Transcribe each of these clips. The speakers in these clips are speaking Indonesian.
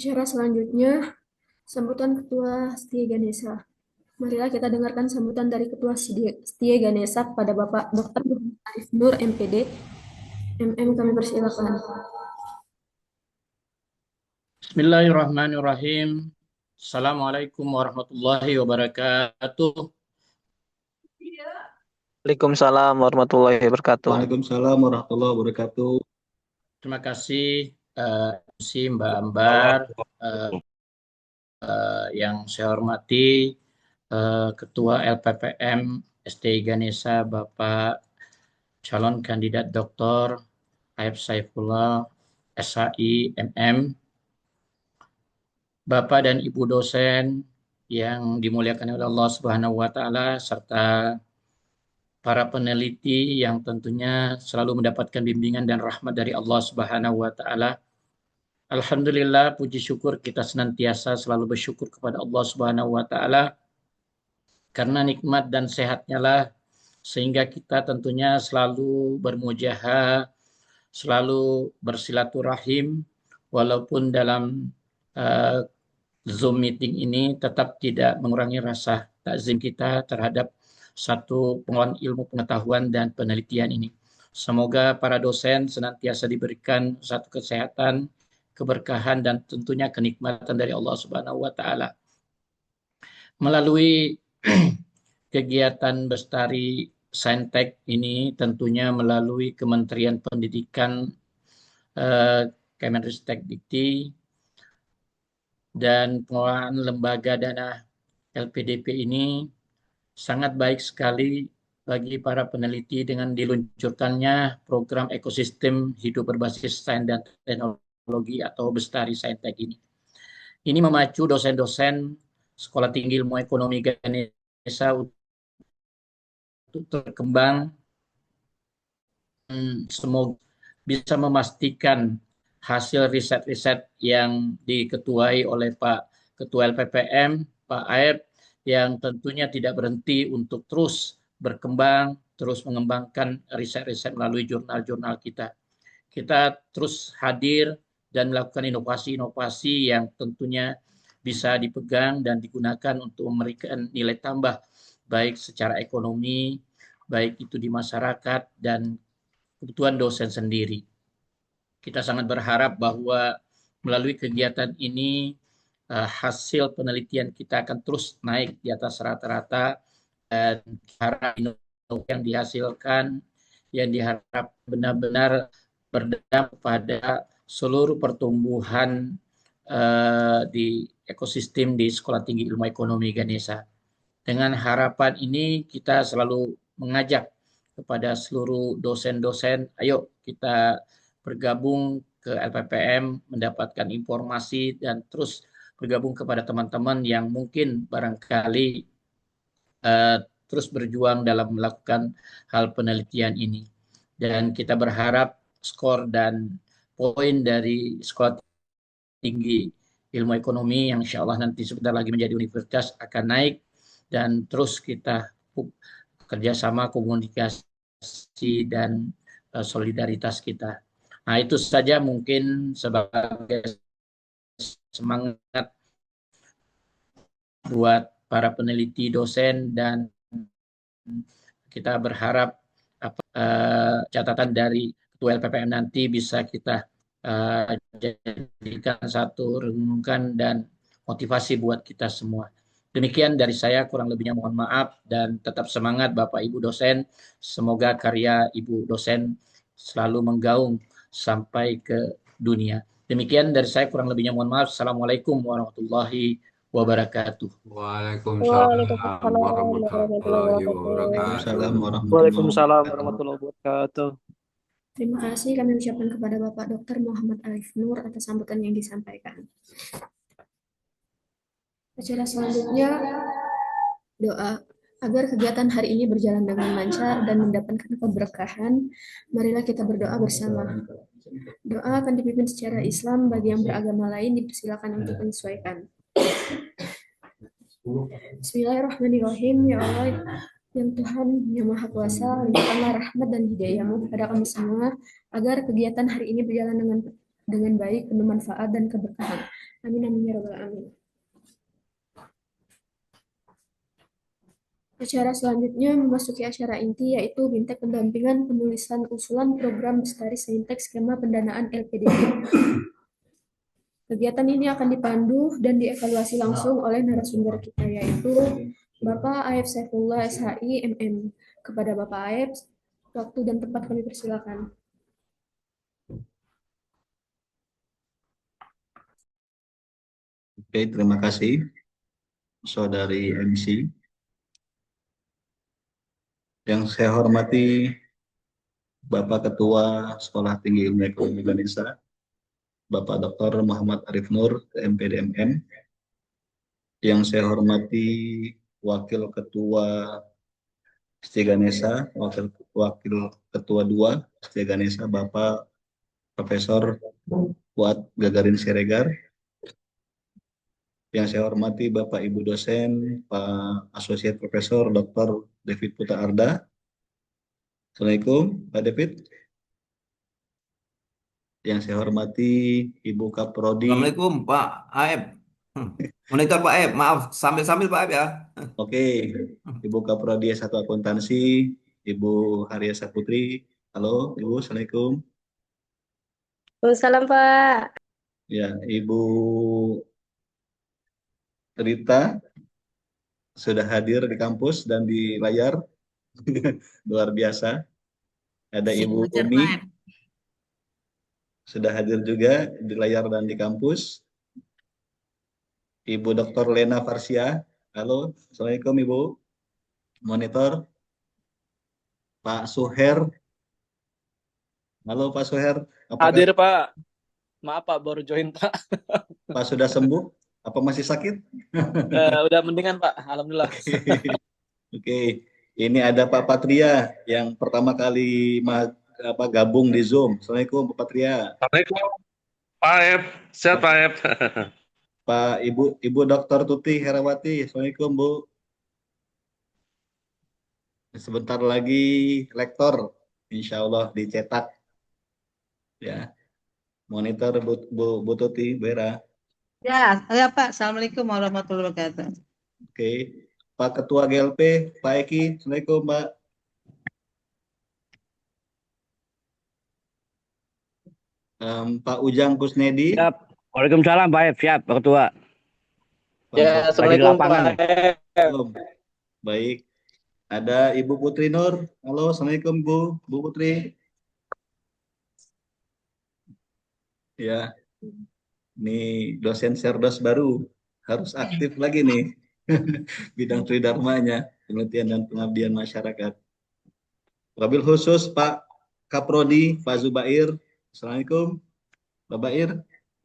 Acara selanjutnya, sambutan Ketua Setia Ganesha. Marilah kita dengarkan sambutan dari Ketua Setia Ganesha kepada Bapak Dr. Muhammad Arif Nur, MPD. MM kami persilakan. Bismillahirrahmanirrahim. Assalamualaikum warahmatullahi wabarakatuh. Waalaikumsalam warahmatullahi wabarakatuh. Waalaikumsalam warahmatullahi wabarakatuh. Terima kasih MC Mbak Ambar, yang saya hormati Ketua LPPM STI Ganesha Bapak calon kandidat Dr. Aib Saifullah SHI MM, Bapak dan Ibu dosen yang dimuliakan oleh Allah Subhanahu wa taala, serta para peneliti yang tentunya selalu mendapatkan bimbingan dan rahmat dari Allah Subhanahu wa taala. Alhamdulillah, puji syukur kita senantiasa selalu bersyukur kepada Allah Subhanahu wa taala karena nikmat dan sehatnya lah sehingga kita tentunya selalu bermujaha, selalu bersilaturahim walaupun dalam Zoom meeting ini tetap tidak mengurangi rasa takzim kita terhadap satu pengolahan ilmu pengetahuan dan penelitian ini. Semoga para dosen senantiasa diberikan satu kesehatan, keberkahan, dan tentunya kenikmatan dari Allah Subhanahu wa taala. Melalui kegiatan Bestari Saintek ini tentunya melalui Kementerian Pendidikan, Kemenristek Dikti, dan pengelolaan lembaga dana LPDP ini sangat baik sekali bagi para peneliti dengan diluncurkannya program ekosistem hidup berbasis sains dan teknologi atau Bestari Saintek ini. Ini memacu dosen-dosen Sekolah Tinggi Ilmu Ekonomi Ganesha untuk berkembang, semoga bisa memastikan hasil riset-riset yang diketuai oleh Pak Ketua LPPM, Pak Aib, yang tentunya tidak berhenti untuk terus berkembang, terus mengembangkan riset-riset melalui jurnal-jurnal kita. Kita terus hadir dan melakukan inovasi-inovasi yang tentunya bisa dipegang dan digunakan untuk memberikan nilai tambah baik secara ekonomi, baik itu di masyarakat dan kebutuhan dosen sendiri. Kita sangat berharap bahwa melalui kegiatan ini hasil penelitian kita akan terus naik di atas rata-rata dan harap yang dihasilkan yang diharap benar-benar berdampak pada seluruh pertumbuhan di ekosistem di Sekolah Tinggi Ilmu Ekonomi Ganesha. Dengan harapan ini kita selalu mengajak kepada seluruh dosen-dosen, ayo kita bergabung ke LPPM, mendapatkan informasi dan terus bergabung kepada teman-teman yang mungkin barangkali terus berjuang dalam melakukan hal penelitian ini. Dan kita berharap skor dan poin dari Sekolah Tinggi Ilmu Ekonomi yang insya Allah nanti sebentar lagi menjadi universitas akan naik dan terus kita kerjasama, komunikasi, dan solidaritas kita. Nah, itu saja mungkin sebagai semangat buat para peneliti, dosen, dan kita berharap catatan dari Ketua LPPM nanti bisa kita jadikan satu renungan dan motivasi buat kita semua. Demikian dari saya, kurang lebihnya mohon maaf dan tetap semangat Bapak Ibu dosen. Semoga karya Ibu dosen selalu menggaung sampai ke dunia. Demikian dari saya, kurang lebihnya mohon maaf. Assalamualaikum warahmatullahi wabarakatuh. Waalaikumsalam warahmatullahi wabarakatuh. Waalaikumsalam warahmatullahi wabarakatuh. Terima kasih kami ucapkan kepada Bapak Dr. Muhammad Arif Nur atas sambutan yang disampaikan. Acara selanjutnya, doa agar kegiatan hari ini berjalan dengan lancar dan mendapatkan keberkahan. Marilah kita berdoa bersama. Doa akan dipimpin secara Islam, bagi yang beragama lain dipersilakan untuk menyesuaikan. Bismillahirrahmanirrahim. Ya Allah, yang Tuhan yang Maha Kuasa, limpahkanlah rahmat dan hidayah-Mu kepada kami semua, agar kegiatan hari ini berjalan dengan baik, penuh manfaat dan keberkahan. Amin amin ya rabbal alamin. Acara selanjutnya memasuki acara inti yaitu Bintek pendampingan penulisan usulan program Bestari Saintek skema pendanaan LPDP. Kegiatan ini akan dipandu dan dievaluasi langsung oleh narasumber kita yaitu Bapak Aep Saifullah SHI MM. Kepada Bapak Aep, waktu dan tempat kami persilakan. Oke, terima kasih Saudari MC. Yang saya hormati Bapak Ketua Sekolah Tinggi Ilmu Ekonomi Indonesia, Bapak Dr. Muhammad Arif Nur, MPDMM. Yang saya hormati Wakil Ketua Setia Ganesha, Wakil Ketua 2 Setia Ganesha, Bapak Profesor Fuad Gagarin Siregar. Yang saya hormati Bapak Ibu dosen, Pak Asosiat Profesor Dr. David Putra Arda. Assalamualaikum, Pak David. Yang saya hormati Ibu Kaprodi. Assalamualaikum Pak Aep. Monitor Pak Aep, maaf sambil-sambil Pak Aep ya. Oke, Ibu Kaprodi S1 Akuntansi, Ibu Haria Saputri. Halo, Ibu. Assalamualaikum. Waalaikumsalam Pak. Ya, Ibu Rita sudah hadir di kampus dan di layar. Luar biasa. Ada Ibu Umi sudah hadir juga di layar dan di kampus. Ibu Dr. Lena Farsia. Halo, Assalamualaikum Ibu. Monitor. Pak Suher. Halo Pak Suher. Hadir Pak. Maaf Pak, baru join Pak. Pak sudah sembuh? Apa masih sakit? Udah mendingan Pak, alhamdulillah. Oke. Ini ada Pak Patria yang pertama kali gabung di Zoom. Assalamualaikum Pak Patria. Assalamualaikum Pak Aep, sehat Pak Aep. Pak Ibu Dr. Tuti Herawati. Assalamualaikum Bu. Sebentar lagi lektor, insya Allah dicetak. Ya, monitor Bu Tuti Bera. Ya, Pak. Assalamualaikum warahmatullahi wabarakatuh. Oke, Pak Ketua GLP, Pak Eki. Assalamualaikum Pak. Pak Ujang Kusnedi. Siap. Waalaikumsalam Pak Aep, siap Pak Ketua. Ya, Assalamualaikum Pak Aep. Baik. Ada Ibu Putri Nur. Halo, Assalamualaikum Bu Putri. Ya, ini dosen Serdos baru. Harus aktif lagi nih. Bidang Tridharmanya, penelitian dan pengabdian masyarakat. Wabil khusus Pak Kaprodi, Pak Zubair. Assalamualaikum. Pak Bair,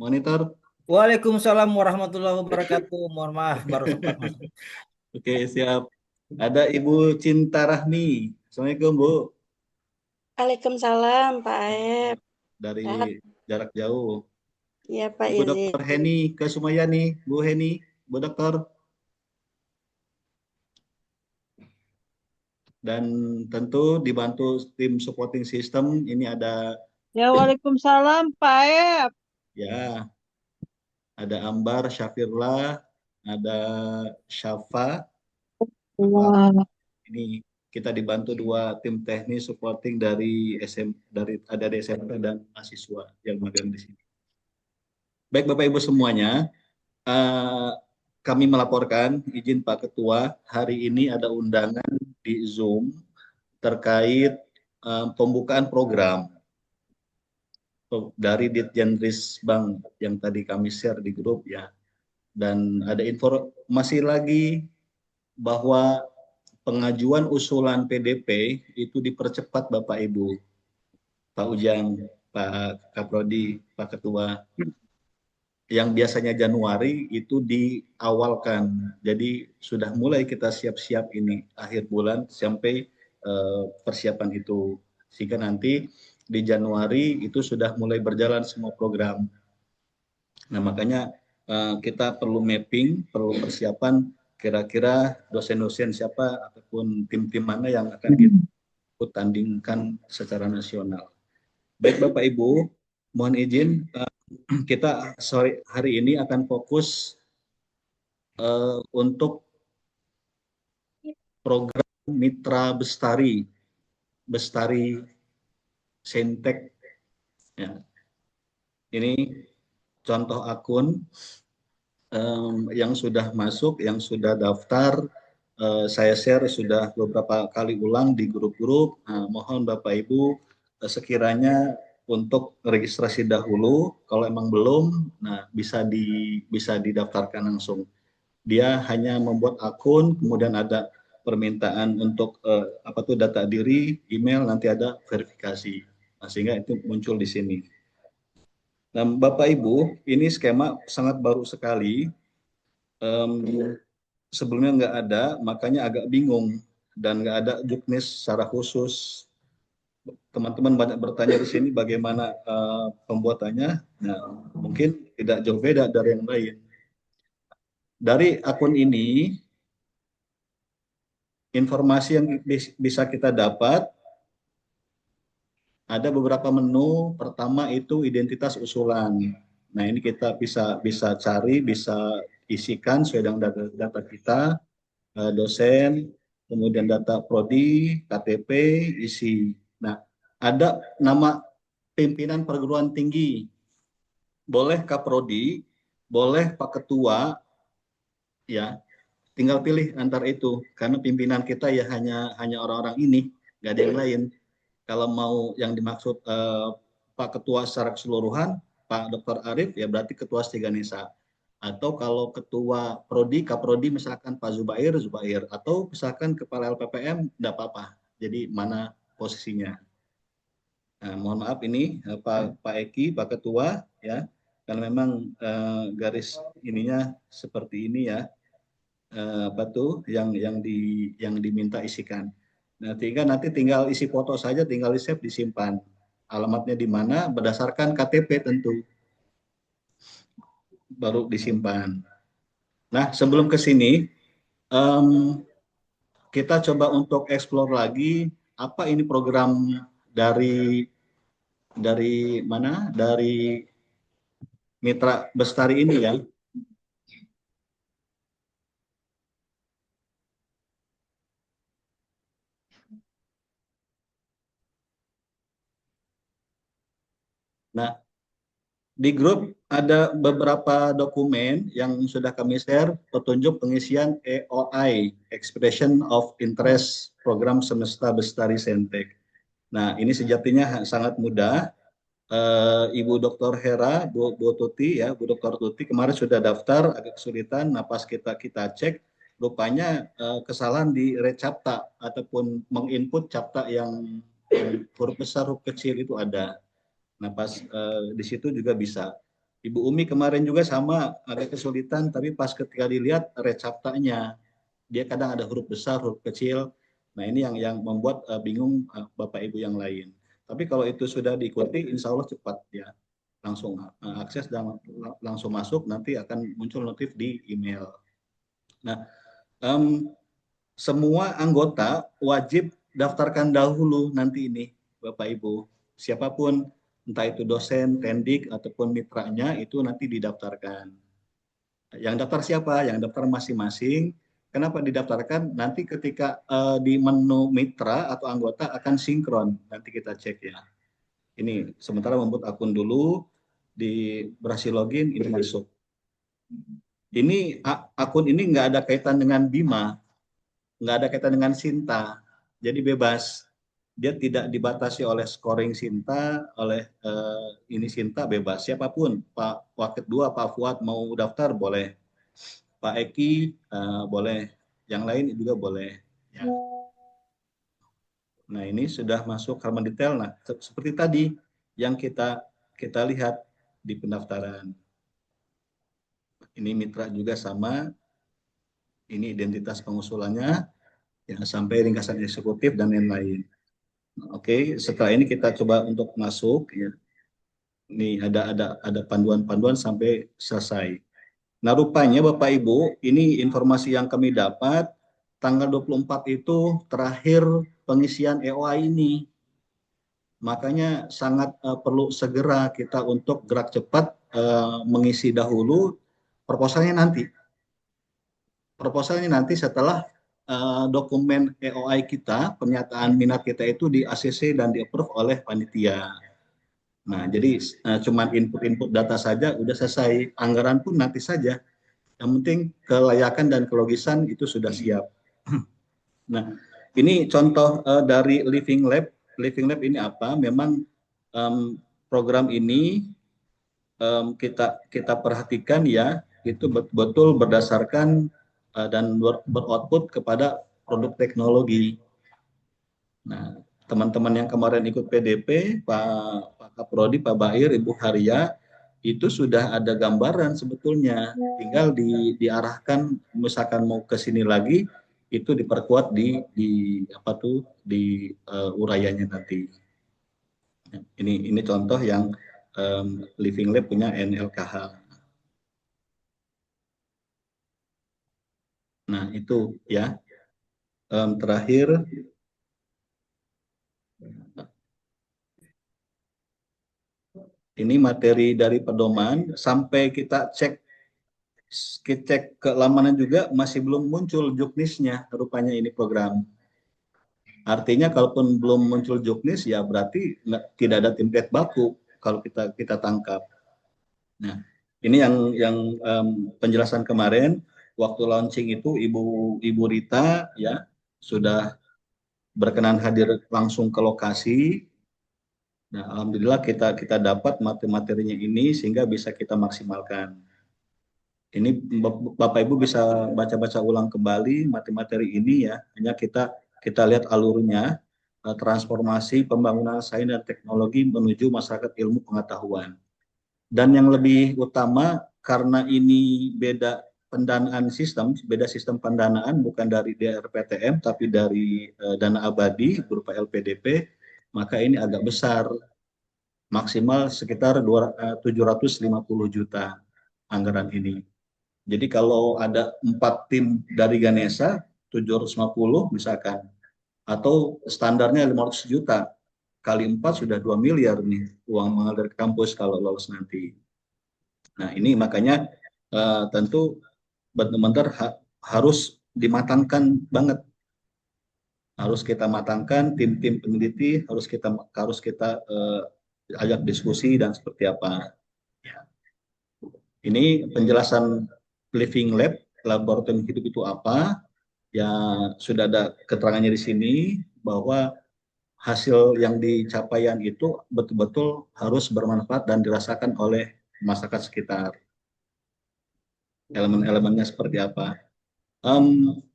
monitor. Waalaikumsalam warahmatullahi wabarakatuh. Mohon maaf baru sempat masuk. Oke, siap. Ada Ibu Cinta Rahmi. Assalamualaikum Bu. Waalaikumsalam Pak Aep. Dari jarak jauh. Iya Pak Ibu izin. Dr. Heni Kesumayani. Bu Heni, Bu Dokter. Dan tentu dibantu tim supporting system. Ini ada. Ya, waalaikumsalam Pak Aep. Ya, ada Ambar, Syafirlah, ada Syafa. Ini kita dibantu dua tim teknis supporting dari ada di SMP dan mahasiswa yang magang di sini. Baik Bapak Ibu semuanya, kami melaporkan izin Pak Ketua, hari ini ada undangan di Zoom terkait pembukaan program dari Ditjenris Bank yang tadi kami share di grup ya. Dan ada informasi lagi bahwa pengajuan usulan PDP itu dipercepat Bapak Ibu. Pak Ujang, Pak Kaprodi, Pak Ketua. Yang biasanya Januari itu diawalkan. Jadi sudah mulai kita siap-siap ini akhir bulan sampai persiapan itu. Sehingga nanti di Januari itu sudah mulai berjalan semua program. Nah makanya kita perlu mapping, perlu persiapan kira-kira dosen-dosen siapa ataupun tim-tim mana yang akan kita tandingkan secara nasional. Baik Bapak Ibu, mohon izin kita sore hari ini akan fokus untuk program Mitra Bestari Saintek. Ya. Ini contoh akun yang sudah masuk, yang sudah daftar. Saya share sudah beberapa kali ulang di grup-grup. Mohon Bapak Ibu sekiranya untuk registrasi dahulu. Kalau emang belum, nah bisa didaftarkan langsung. Dia hanya membuat akun, kemudian ada permintaan untuk data diri, email, nanti ada verifikasi. Nah, sehingga itu muncul di sini. Nah, Bapak Ibu, ini skema sangat baru sekali. Sebelumnya nggak ada, makanya agak bingung dan nggak ada juknis secara khusus. Teman-teman banyak bertanya di sini bagaimana pembuatannya. Nah, mungkin tidak jauh beda dari yang lain. Dari akun ini, informasi yang bisa kita dapat ada beberapa menu. Pertama itu identitas usulan. Nah, ini kita bisa cari, bisa isikan sesuai dengan data kita, dosen, kemudian data prodi, KTP, isi. Nah, ada nama pimpinan perguruan tinggi, boleh Kaprodi, boleh Pak Ketua, ya. Tinggal pilih antar itu, karena pimpinan kita ya hanya orang-orang ini, nggak ada yang lain. Kalau mau yang dimaksud Pak Ketua secara keseluruhan, Pak Dr. Arif, ya berarti Ketua Stiganesa. Atau kalau Ketua Prodi, Kaprodi misalkan Pak Zubair, atau misalkan Kepala LPPM, tidak apa-apa. Jadi mana posisinya. Nah, mohon maaf ini Pak Eki, Pak Ketua, ya, karena memang garis ininya seperti ini ya. Yang diminta isikan. Nah, nanti tinggal isi foto saja, tinggal di save, disimpan. Alamatnya di mana berdasarkan KTP tentu. Baru disimpan. Nah, sebelum ke sini kita coba untuk explore lagi apa ini program dari mana? Dari Mitra Bestari ini ya. Nah, di grup ada beberapa dokumen yang sudah kami share, petunjuk pengisian EOI, Expression of Interest Program Semesta Bestari Saintek. Nah, ini sejatinya sangat mudah. Ibu Dr. Hera, Bu Tuti ya, Bu Dr. Tuti kemarin sudah daftar, agak kesulitan. Nah, pas kita cek, rupanya kesalahan di recapta ataupun menginput capta yang huruf besar, huruf kecil itu ada. Nah, pas di situ juga bisa. Ibu Umi kemarin juga sama, agak kesulitan, tapi pas ketika dilihat recaptanya, dia kadang ada huruf besar, huruf kecil. Nah, ini yang membuat bingung Bapak Ibu yang lain. Tapi kalau itu sudah diikuti, insya Allah cepat ya. Langsung akses dan langsung masuk, nanti akan muncul notif di email. Nah, semua anggota wajib daftarkan dahulu nanti ini, Bapak Ibu. Siapapun, entah itu dosen, tendik, ataupun mitranya, itu nanti didaftarkan. Yang daftar siapa? Yang daftar masing-masing. Kenapa didaftarkan? Nanti ketika di menu mitra atau anggota akan sinkron. Nanti kita cek ya. Ini sementara membuat akun dulu, berhasil login, ini masuk. Ini akun ini nggak ada kaitan dengan Bima, nggak ada kaitan dengan Sinta. Jadi bebas. Dia tidak dibatasi oleh scoring Sinta, oleh ini Sinta, bebas. Siapapun, Pak Wakil 2, Pak Fuad mau daftar, boleh. Pak Eki, boleh. Yang lain juga boleh. Ya. Nah, ini sudah masuk halaman detail. Nah, seperti tadi yang kita lihat di pendaftaran. Ini mitra juga sama. Ini identitas pengusulannya, ya, sampai ringkasan eksekutif dan lain-lain. Oke, setelah ini kita coba untuk masuk ya. Ini ada panduan-panduan sampai selesai. Nah, rupanya Bapak Ibu, ini informasi yang kami dapat tanggal 24 itu terakhir pengisian EOI ini. Makanya sangat perlu segera kita untuk gerak cepat mengisi dahulu proposalnya nanti. Proposalnya nanti setelah dokumen EOI kita, pernyataan minat kita itu di ACC dan di-approve oleh panitia. Nah, jadi cuman input-input data saja udah selesai. Anggaran pun nanti saja. Yang penting kelayakan dan kelogisan itu sudah siap. Nah, ini contoh dari Living Lab. Living Lab ini apa? Memang program ini kita perhatikan ya, itu betul berdasarkan dan beroutput kepada produk teknologi. Nah, teman-teman yang kemarin ikut PDP, Pak Kaprodi, Pak Bahir, Ibu Haria, itu sudah ada gambaran sebetulnya. Tinggal diarahkan, misalkan mau ke sini lagi, itu diperkuat di uraiannya nanti. Ini contoh yang Living Lab punya NLKH. Nah, itu ya. Terakhir, ini materi dari pedoman, sampai kita cek keamanan juga masih belum muncul juknisnya, rupanya ini program. Artinya kalaupun belum muncul juknis, ya berarti tidak ada template baku kalau kita tangkap. Nah, ini yang penjelasan kemarin waktu launching itu Ibu Rita ya sudah berkenan hadir langsung ke lokasi. Nah, alhamdulillah kita dapat materinya ini sehingga bisa kita maksimalkan. Ini Bapak Ibu bisa baca-baca ulang kembali materi ini ya. Hanya kita lihat alurnya, transformasi pembangunan sains dan teknologi menuju masyarakat ilmu pengetahuan. Dan yang lebih utama, karena ini beda pendanaan sistem, beda sistem pendanaan, bukan dari DRPTM, tapi dari dana abadi berupa LPDP, maka ini agak besar, maksimal sekitar 750 juta anggaran ini. Jadi kalau ada 4 tim dari Ganesha, 750 misalkan, atau standarnya 500 juta, kali 4 sudah 2 miliar nih uang mengalir ke kampus kalau lolos nanti. Nah, ini makanya tentu benar-benar harus dimatangkan banget. Harus kita matangkan, tim-tim peneliti harus kita ajak diskusi dan seperti apa. Ya. Ini penjelasan Living Lab, laboratorium hidup itu apa? Ya, sudah ada keterangannya di sini bahwa hasil yang dicapaian itu betul-betul harus bermanfaat dan dirasakan oleh masyarakat sekitar. Elemen-elemennya seperti apa?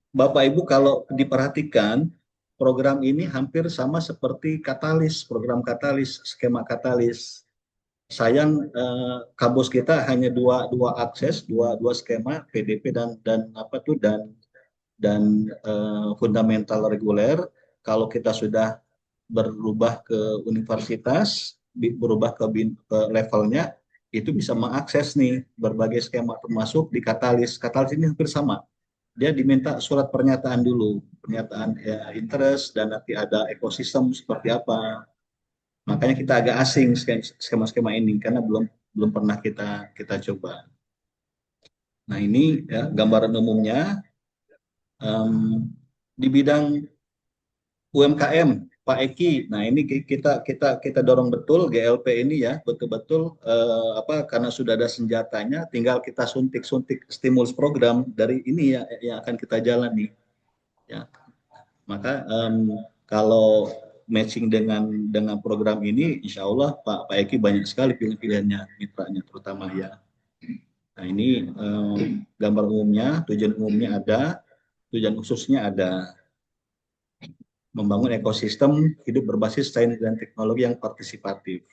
Bapak Ibu kalau diperhatikan, program ini hampir sama seperti Katalis, program Katalis, skema Katalis. Sayang kampus kita hanya dua akses, dua skema PDP dan fundamental reguler. Kalau kita sudah berubah ke universitas, berubah ke levelnya, itu bisa mengakses nih berbagai skema termasuk di Katalis. Katalis ini hampir sama. Dia diminta surat pernyataan dulu, pernyataan interest dan nanti ada ekosistem seperti apa. Makanya kita agak asing skema-skema ini karena belum pernah kita coba. Nah, ini ya, gambaran umumnya. Di bidang UMKM, Pak Eki, nah ini kita dorong betul GLP ini ya, betul-betul karena sudah ada senjatanya, tinggal kita suntik stimulus program dari ini ya yang akan kita jalani. Ya, maka kalau matching dengan program ini, insya Allah Pak Eki banyak sekali pilihannya, mitranya terutama ya. Nah, ini gambar umumnya, tujuan umumnya ada, tujuan khususnya ada. Membangun ekosistem hidup berbasis sains dan teknologi yang partisipatif.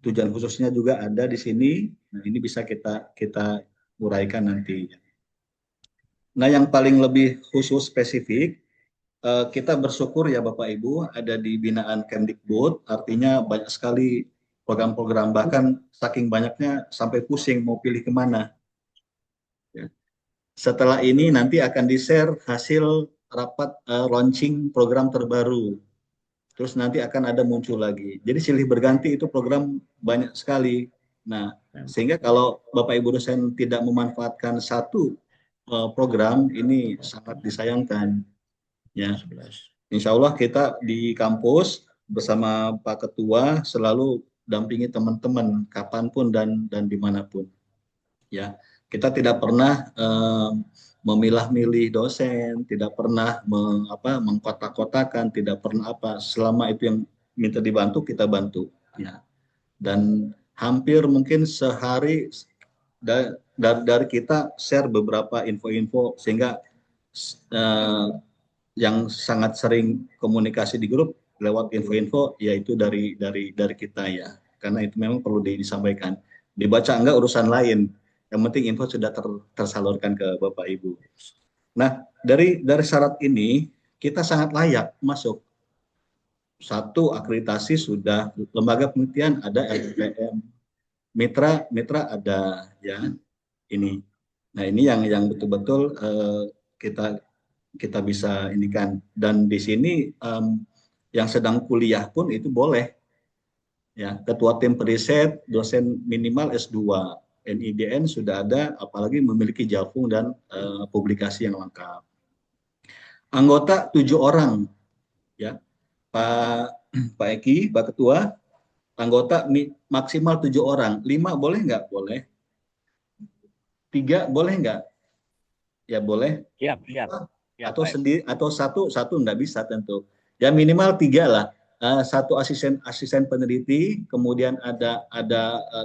Tujuan khususnya juga ada di sini. Nah, ini bisa kita uraikan nanti. Nah, yang paling lebih khusus spesifik, kita bersyukur ya Bapak Ibu ada di binaan Kemdikbud, artinya banyak sekali program-program, bahkan saking banyaknya sampai pusing mau pilih kemana. Setelah ini nanti akan di-share hasil rapat launching program terbaru. terus nanti akan ada muncul lagi. Jadi silih berganti itu program banyak sekali. Nah, sehingga kalau Bapak Ibu dosen tidak memanfaatkan satu program, ini sangat disayangkan. Ya, Insya Allah kita di kampus bersama Pak Ketua selalu dampingi teman-teman kapanpun dan dimanapun. Ya, kita tidak pernah memilah-milih dosen, tidak pernah mengkotak-kotakan, tidak pernah apa. Selama itu yang minta dibantu kita bantu. Ya, dan hampir mungkin sehari dari kita share beberapa info-info sehingga yang sangat sering komunikasi di grup lewat info-info yaitu dari kita ya, karena itu memang perlu disampaikan. Dibaca enggak urusan lain, yang penting info sudah tersalurkan ke Bapak Ibu. Nah, dari syarat ini kita sangat layak masuk. Satu, akreditasi sudah, lembaga penelitian ada LPPM, mitra ada ya ini. Nah, ini yang betul-betul kita bisa ini kan, dan di sini yang sedang kuliah pun itu boleh ya, ketua tim periset, dosen minimal S2, NIDN sudah ada, apalagi memiliki jalfung dan publikasi yang lengkap. Anggota 7 orang ya, Pak Eki, Pak Ketua, anggota maksimal 7 orang, 5 boleh nggak? Boleh. 3 boleh nggak? Ya boleh. Siap. Atau sendiri, atau satu nggak bisa tentu. Ya minimal 3 lah. Satu asisten peneliti, kemudian ada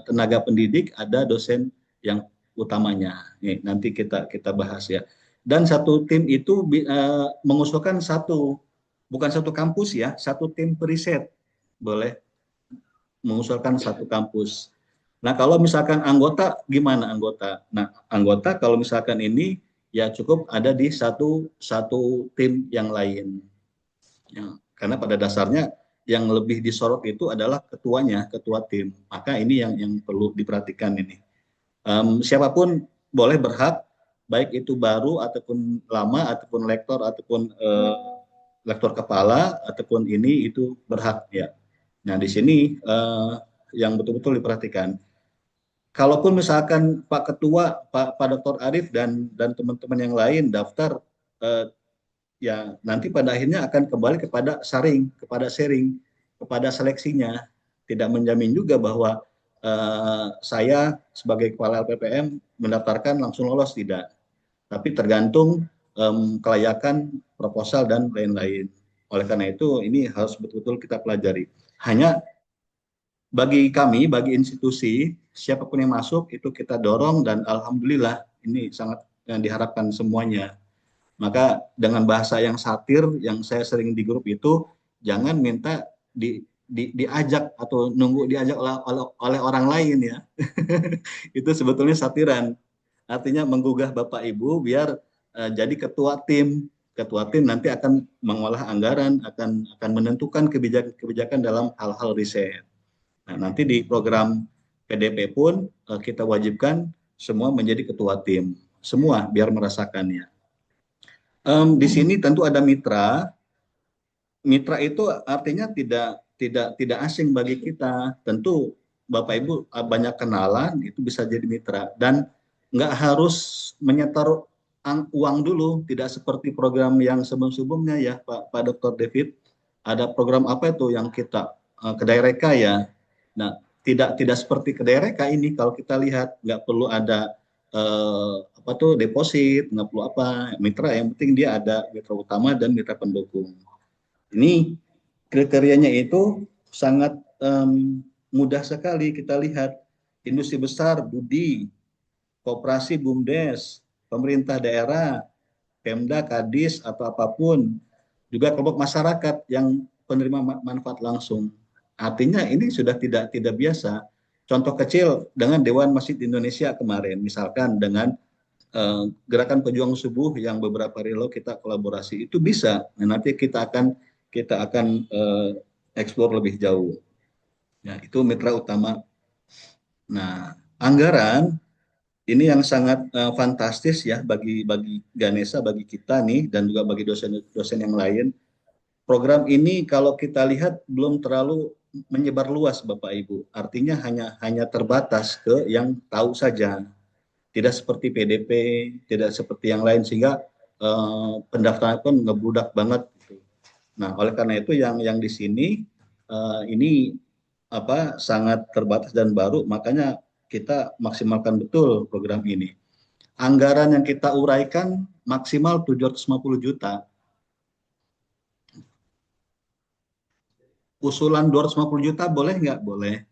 tenaga pendidik, ada dosen yang utamanya. Nih, nanti kita bahas ya. Dan satu tim itu mengusulkan bukan satu kampus ya, satu tim periset boleh mengusulkan satu kampus. Nah, kalau misalkan anggota, gimana anggota? Nah, anggota kalau misalkan ini ya cukup ada di satu tim yang lain. Ya, karena pada dasarnya yang lebih disorot itu adalah ketuanya, ketua tim. Maka ini yang perlu diperhatikan ini. Siapapun boleh berhak, baik itu baru ataupun lama, ataupun lektor, ataupun lektor kepala, ataupun ini itu berhak ya. Nah, di sini yang betul-betul diperhatikan. Kalaupun misalkan Pak Ketua, Pak Dr. Arif dan teman-teman yang lain daftar, ya nanti pada akhirnya akan kembali kepada sharing, kepada seleksinya. Tidak menjamin juga bahwa saya sebagai kepala LPPM mendaftarkan langsung lolos, tidak. Tapi tergantung kelayakan proposal dan lain-lain. Oleh karena itu ini harus betul-betul kita pelajari. Hanya bagi kami, bagi institusi, siapapun yang masuk itu kita dorong, dan alhamdulillah ini sangat yang diharapkan semuanya. Maka dengan bahasa yang satir yang saya sering di grup itu, jangan minta diajak atau nunggu diajak oleh orang lain ya. Itu sebetulnya satiran. Artinya menggugah Bapak Ibu biar jadi ketua tim. Ketua tim nanti akan mengolah anggaran, akan menentukan kebijakan dalam hal-hal riset. Nah, nanti di program PDP pun kita wajibkan semua menjadi ketua tim, semua biar merasakannya. Di sini tentu ada mitra. Mitra itu artinya tidak asing bagi kita. Tentu Bapak Ibu banyak kenalan itu bisa jadi mitra, dan nggak harus menyetor uang dulu. Tidak seperti program yang sebelum-sebelumnya ya Pak Dr. David. Ada program apa itu yang kita Kedaireka ya. Nah, tidak seperti Kedaireka ini, kalau kita lihat nggak perlu ada deposit, nggak perlu apa, mitra, yang penting dia ada mitra utama dan mitra pendukung. Ini kriterianya itu sangat mudah sekali kita lihat. Industri besar, BUDI, koperasi, BUMDes, pemerintah daerah, Pemda, Kadis, atau apapun, juga kelompok masyarakat yang penerima manfaat langsung. Artinya ini sudah tidak biasa. Contoh kecil dengan Dewan Masjid Indonesia kemarin, misalkan dengan Gerakan Pejuang Subuh yang beberapa hari lalu kita kolaborasi, itu bisa. Nah, nanti kita akan eksplor lebih jauh. Ya, itu mitra utama. Nah, anggaran ini yang sangat fantastis ya bagi Ganesha, bagi kita nih, dan juga bagi dosen-dosen yang lain. program ini kalau kita lihat belum terlalu menyebar luas Bapak Ibu. Artinya hanya terbatas ke yang tahu saja. Tidak seperti PDP, tidak seperti yang lain sehingga pendaftaran pun ngebludak banget gitu. Nah, oleh karena itu yang di sini ini sangat terbatas dan baru, makanya kita maksimalkan betul program ini. Anggaran yang kita uraikan maksimal 750 juta. Usulan 250 juta boleh nggak? Boleh.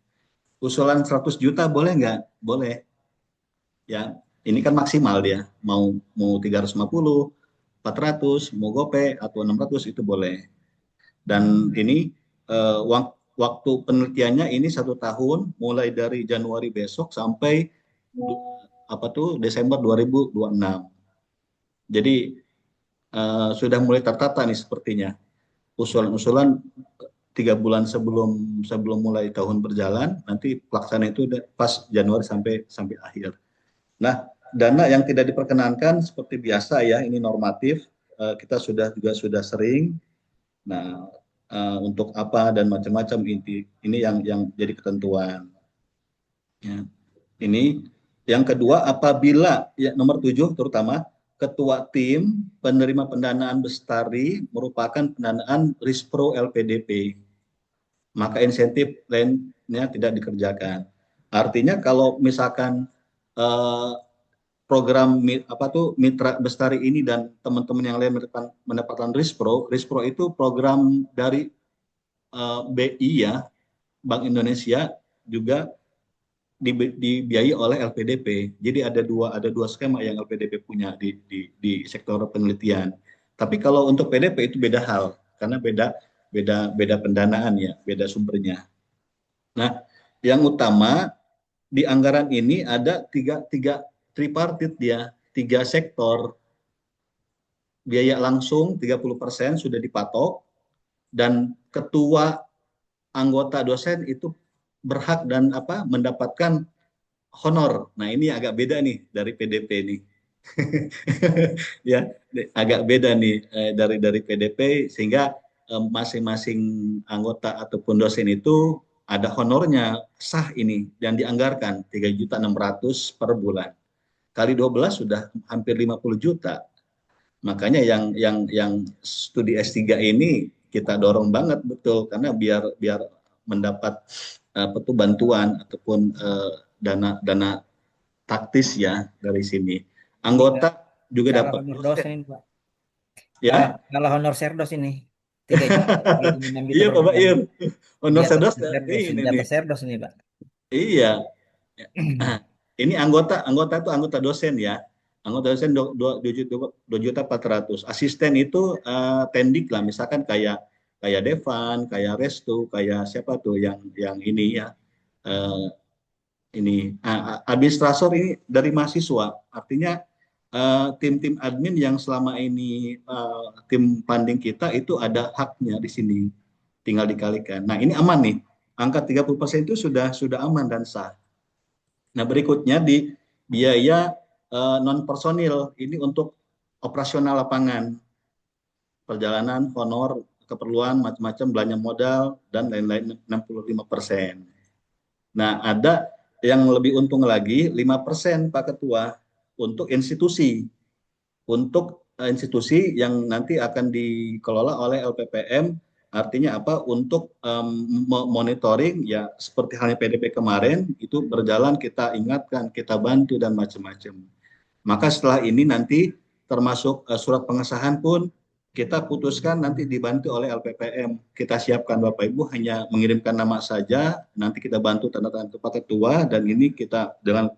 Usulan 100 juta boleh nggak? Boleh. Ya, ini kan maksimal dia. Mau 350, 400, mau gope atau 600 itu boleh. Dan ini waktu penelitiannya ini 1 tahun, mulai dari Januari besok sampai Desember 2026. Jadi sudah mulai tertata nih sepertinya. Usulan-usulan 3 bulan sebelum mulai tahun berjalan, nanti pelaksanaan itu pas Januari sampai akhir. Nah, dana yang tidak diperkenankan seperti biasa ya, ini normatif, kita sudah sering. Nah, untuk apa dan macam-macam ini yang jadi ketentuan. Ya. Ini yang kedua, apabila ya nomor 7 terutama ketua tim penerima pendanaan Bestari merupakan pendanaan Rispro LPDP, maka insentif lainnya tidak dikerjakan. Artinya kalau misalkan program Mitra Bestari ini dan teman-teman yang lain mendapatkan Rispro itu program dari BI ya, Bank Indonesia, juga dibiayai oleh LPDP. Jadi ada dua skema yang LPDP punya di sektor penelitian. Tapi kalau untuk PDP itu beda hal, karena beda pendanaan ya, beda sumbernya. Nah, yang utama di anggaran ini ada tiga tripartit dia, 3 sektor. Biaya langsung 30% sudah dipatok, dan ketua anggota dosen itu berhak dan mendapatkan honor. Nah, ini agak beda nih dari PDP nih. Ya, agak beda nih dari PDP, sehingga masing-masing anggota ataupun dosen itu ada honornya sah ini dan dianggarkan 3.600.000 per bulan. Kali 12 sudah hampir 50 juta. Makanya yang studi S3 ini kita dorong banget betul, karena biar mendapat bantuan ataupun dana taktis ya dari sini. Anggota juga dapat. Honor dosen ini, Pak. Ya. Kalah honor serdos ini. 3 juta. Iya, Pak Ir. Honor serdos ini dapat serdos ini, Pak. Iya. Ini anggota itu anggota dosen ya. Anggota dosen 2.400.000. Asisten itu tendik lah, misalkan kayak Devan, kayak Restu, kayak siapa tuh yang ini ya. Ini administrator ini dari mahasiswa, artinya tim-tim admin yang selama ini tim funding kita itu ada haknya di sini, tinggal dikalikan. Nah, ini aman nih, angka 30% itu sudah aman dan sah. Nah, berikutnya di biaya non personil, ini untuk operasional lapangan, perjalanan, honor, keperluan macam-macam, belanja modal dan lain-lain 65%. Nah, ada yang lebih untung lagi 5% Pak Ketua untuk institusi. Untuk institusi yang nanti akan dikelola oleh LPPM, artinya apa? Untuk monitoring ya, seperti halnya PDP kemarin itu berjalan, kita ingatkan, kita bantu dan macam-macam. Maka setelah ini nanti termasuk surat pengesahan pun kita putuskan nanti dibantu oleh LPPM. Kita siapkan Bapak Ibu, hanya mengirimkan nama saja, nanti kita bantu tanda tangan Pak Ketua, dan ini kita dengan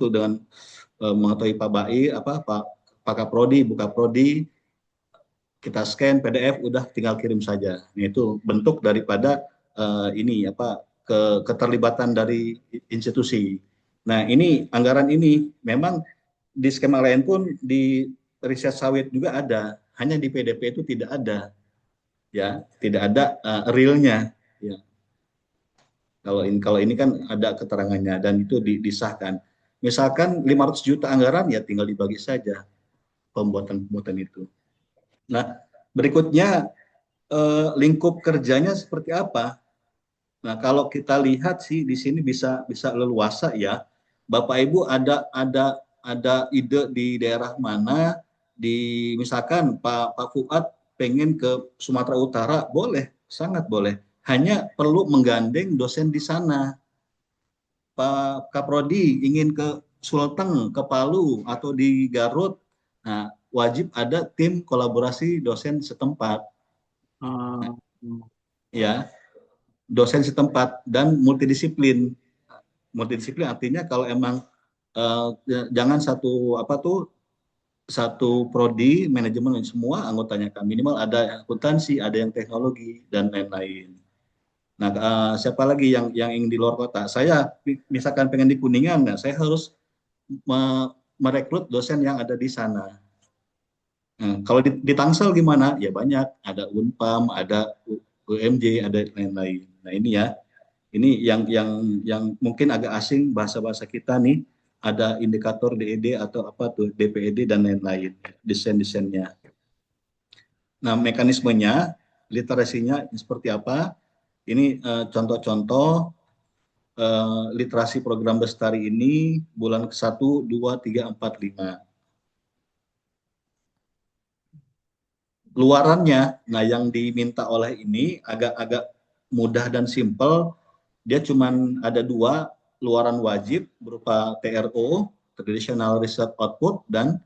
dengan mengetahui Pak Bai, Pak Kaprodi, Bu Kaprodi, kita scan PDF, udah tinggal kirim saja. Nah, itu bentuk daripada keterlibatan dari institusi. Nah, ini anggaran ini memang di skema lain pun di riset sawit juga ada, hanya di PDP itu tidak ada, ya, tidak ada realnya. Ya. Kalau ini kan ada keterangannya dan itu disahkan. Misalkan 500 juta anggaran, ya tinggal dibagi saja pembuatan itu. Nah, berikutnya lingkup kerjanya seperti apa? Nah, kalau kita lihat sih di sini bisa leluasa ya. Bapak Ibu ada ide di daerah mana, di misalkan Pak Fuad pengen ke Sumatera Utara, boleh, sangat boleh. Hanya perlu menggandeng dosen di sana. Pak Kaprodi ingin ke Sulteng, ke Palu atau di Garut. Nah, wajib ada tim kolaborasi dosen setempat. Ya, dosen setempat dan multidisiplin. Multidisiplin artinya kalau emang jangan satu prodi manajemen semua anggotanya kan, minimal ada akuntansi, ada yang teknologi dan lain-lain. Nah, siapa lagi yang ingin di luar kota? Saya misalkan pengen di Kuningan, nah saya harus merekrut dosen yang ada di sana. Nah, kalau di Tangsel gimana? Ya banyak, ada Unpam, ada UMJ, ada lain-lain. Nah ini ya, ini yang mungkin agak asing bahasa-bahasa kita nih, ada indikator DED atau apa tuh DPED dan lain-lain, desain-desainnya. Nah mekanismenya, literasinya seperti apa? Ini contoh-contoh literasi program Bestari ini bulan ke-1, 2, 3, 4, 5. Luarannya, nah yang diminta oleh ini agak-agak mudah dan simpel. Dia cuma ada 2 luaran wajib berupa TRO, Traditional Research Output, dan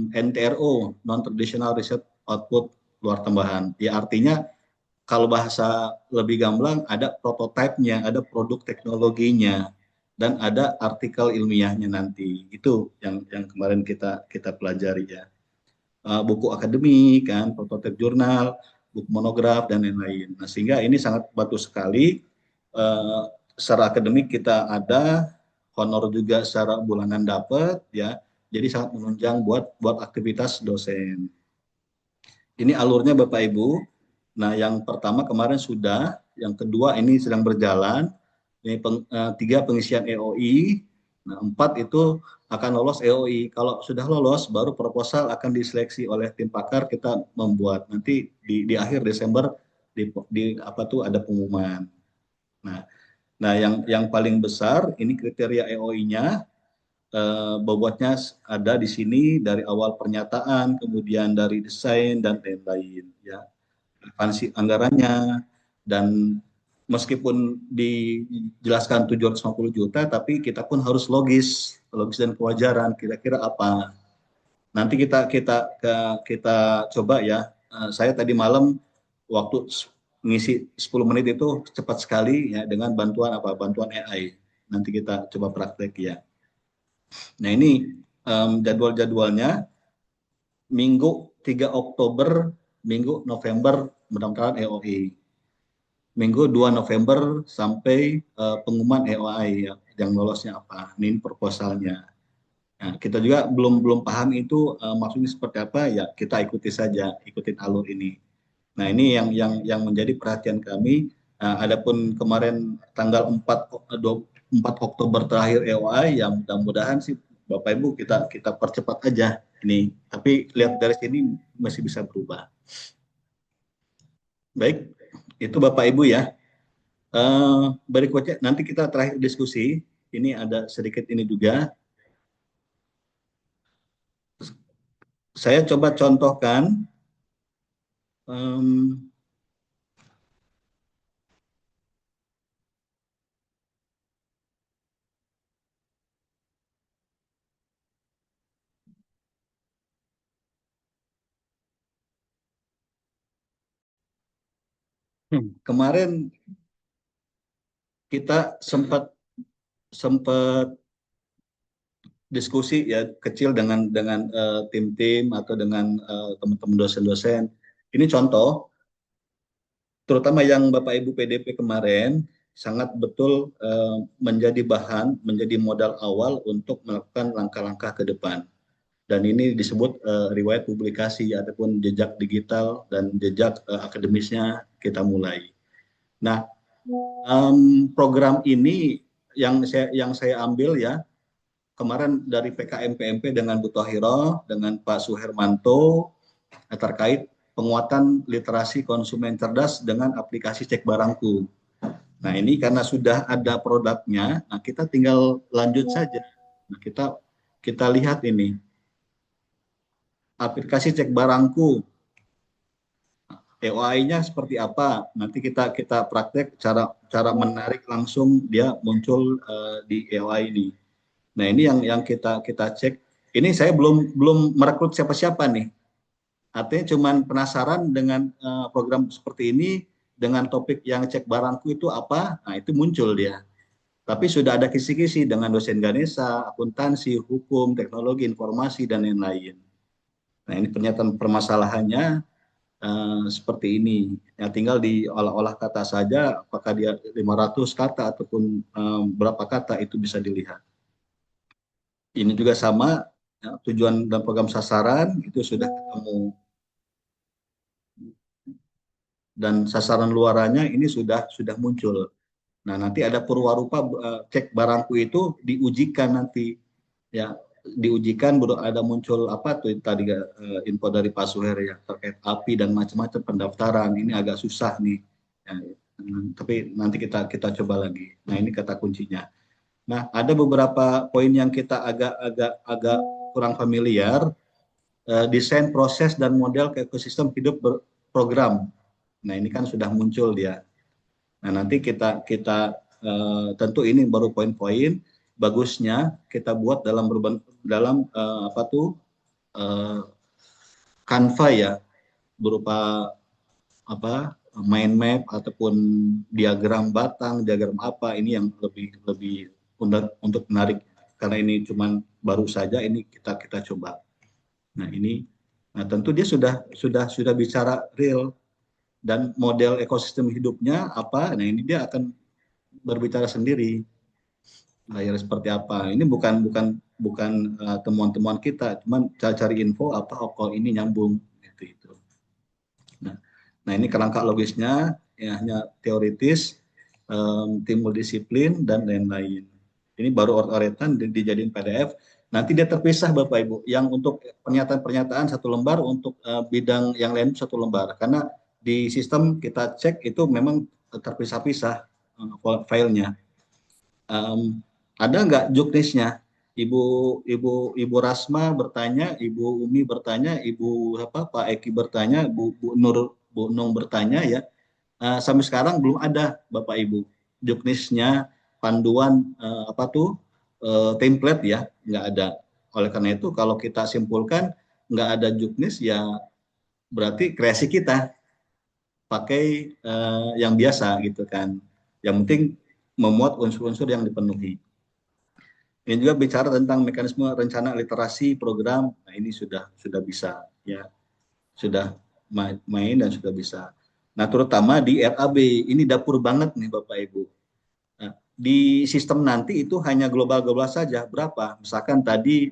NTRO, Non-Traditional Research Output, luar tambahan. Ya artinya kalau bahasa lebih gamblang ada prototipenya, ada produk teknologinya, dan ada artikel ilmiahnya nanti. Itu yang kemarin kita pelajari ya. Buku akademik kan, prototip jurnal, buku monograf dan lain-lain. Nah, sehingga ini sangat bantu sekali secara akademik kita ada, honor juga secara bulanan dapat ya. Jadi sangat menunjang buat aktivitas dosen. Ini alurnya Bapak Ibu. Nah, yang pertama kemarin sudah, yang kedua ini sedang berjalan. Ini 3 pengisian EOI. Nah, 4 itu akan lolos EOI. Kalau sudah lolos, baru proposal akan diseleksi oleh tim pakar, kita membuat. Nanti di akhir Desember di apa tuh ada pengumuman. Nah, yang paling besar ini kriteria EOI-nya, bobotnya ada di sini dari awal pernyataan, kemudian dari desain dan lain-lain. Ya, relevansi anggarannya, dan meskipun dijelaskan 750 juta, tapi kita pun harus logis dan kewajaran, kira-kira apa. Nanti kita coba ya. Saya tadi malam waktu ngisi 10 menit itu cepat sekali ya dengan bantuan AI. Nanti kita coba praktek ya. Nah ini jadwalnya Minggu 3 Oktober, Minggu November mudah-mudahan EOI. Minggu 2 November sampai pengumuman EOI ya, yang lolosnya apa. Ini proposalnya. Nah, kita juga belum paham itu maksudnya seperti apa ya, kita ikuti saja, ikutin alur ini. Nah, ini yang menjadi perhatian kami. Adapun kemarin tanggal 4 Oktober terakhir EOI, yang mudah-mudahan sih Bapak Ibu kita percepat aja ini. Tapi lihat dari sini masih bisa berubah. Baik, itu Bapak Ibu ya. Berikutnya nanti kita terakhir diskusi. Ini ada sedikit ini juga. Saya coba contohkan kemarin kita sempat diskusi ya kecil dengan tim-tim atau dengan teman-teman dosen-dosen. Ini contoh, terutama yang Bapak Ibu PDP kemarin sangat betul menjadi bahan, menjadi modal awal untuk melakukan langkah-langkah ke depan. Dan ini disebut riwayat publikasi ataupun jejak digital dan jejak akademisnya kita mulai. Nah, program ini yang saya ambil ya kemarin dari PKM PMP dengan Bu Tohiro, dengan Pak Suhermanto terkait penguatan literasi konsumen cerdas dengan aplikasi Cek Barangku. Nah, ini karena sudah ada produknya, nah kita tinggal lanjut saja. Nah, kita lihat ini aplikasi Cek Barangku, EOI-nya seperti apa. Nanti kita praktek cara menarik langsung dia muncul di EOI ini. Nah, ini yang kita cek. Ini saya belum merekrut siapa-siapa nih. Artinya cuman penasaran dengan program seperti ini, dengan topik yang Cek Barangku itu apa, nah itu muncul dia. Tapi sudah ada kisi-kisi dengan dosen Ganesha, akuntansi, hukum, teknologi, informasi, dan lain-lain. Nah, ini pernyataan permasalahannya seperti ini. Ya, tinggal diolah-olah kata saja, apakah dia 500 kata ataupun berapa kata itu bisa dilihat. Ini juga sama, ya, tujuan dan program sasaran itu sudah ketemu. Dan sasaran luarannya ini sudah muncul. Nah, nanti ada purwarupa Cek Barangku itu diujikan nanti, ya, diujikan ada muncul apa tuh tadi info dari Pak Suher ya terkait API dan macam-macam pendaftaran. Ini agak susah nih, ya, tapi nanti kita coba lagi. Nah, ini kata kuncinya. Nah, ada beberapa poin yang kita agak kurang familiar, desain proses dan model ke ekosistem hidup berprogram. Nah, ini kan sudah muncul dia. Nah, nanti kita tentu ini baru poin-poin bagusnya kita buat dalam Canva ya, berupa mind map ataupun diagram batang, diagram apa, ini yang lebih untuk menarik karena ini cuman baru saja ini kita coba. Nah, tentu dia sudah bicara real. Dan model ekosistem hidupnya apa? Nah, ini dia akan berbicara sendiri. Layar seperti apa? Ini bukan temuan-temuan kita, cuman cari info apa kok ini nyambung itu. Nah, ini kerangka logisnya ya hanya teoritis, timbul disiplin dan lain-lain. Ini baru oret-oretan dijadiin PDF. Nanti dia terpisah Bapak Ibu. Yang untuk pernyataan-pernyataan satu lembar, untuk bidang yang lain satu lembar. Karena di sistem kita cek itu memang terpisah-pisah filenya. Ada nggak juknisnya? Ibu Rasma bertanya, Ibu Umi bertanya, Pak Eki bertanya, Bu Nung bertanya ya. Sampai sekarang belum ada Bapak Ibu juknisnya, panduan template ya, nggak ada. Oleh karena itu kalau kita simpulkan nggak ada juknis ya berarti kreasi kita pakai yang biasa gitu kan. Yang penting memuat unsur-unsur yang dipenuhi. Ini juga bicara tentang mekanisme rencana literasi program. Nah, ini sudah bisa ya. Sudah main dan sudah bisa. Nah, terutama di RAB ini dapur banget nih Bapak Ibu. Nah, di sistem nanti itu hanya global-global saja berapa? Misalkan tadi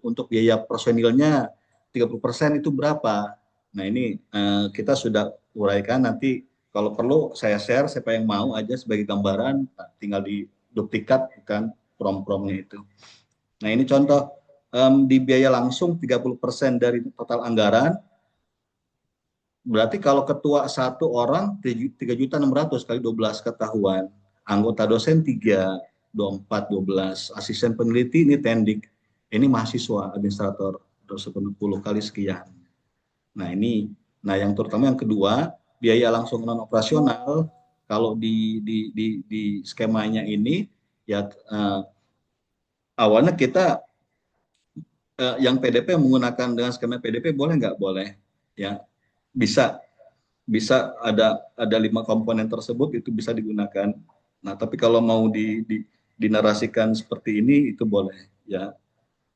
untuk biaya personilnya 30% itu berapa? Nah, ini kita sudah uraikan, nanti kalau perlu saya share, siapa yang mau aja sebagai gambaran, tinggal diduplikat kan prom-promnya itu. Nah, ini contoh di biaya langsung 30% dari total anggaran, berarti kalau ketua satu orang 3.600.000 kali 12 ketahuan, anggota dosen 3, 24, 12, asisten peneliti ini tendik, ini mahasiswa, administrator 210 kali sekian. Nah, yang terutama yang kedua, biaya langsung non operasional kalau di skemanya ini ya awalnya kita yang PDP menggunakan dengan skema PDP boleh nggak? Boleh ya, bisa ada 5 komponen tersebut itu bisa digunakan. Nah, tapi kalau mau dinarasikan seperti ini itu boleh ya.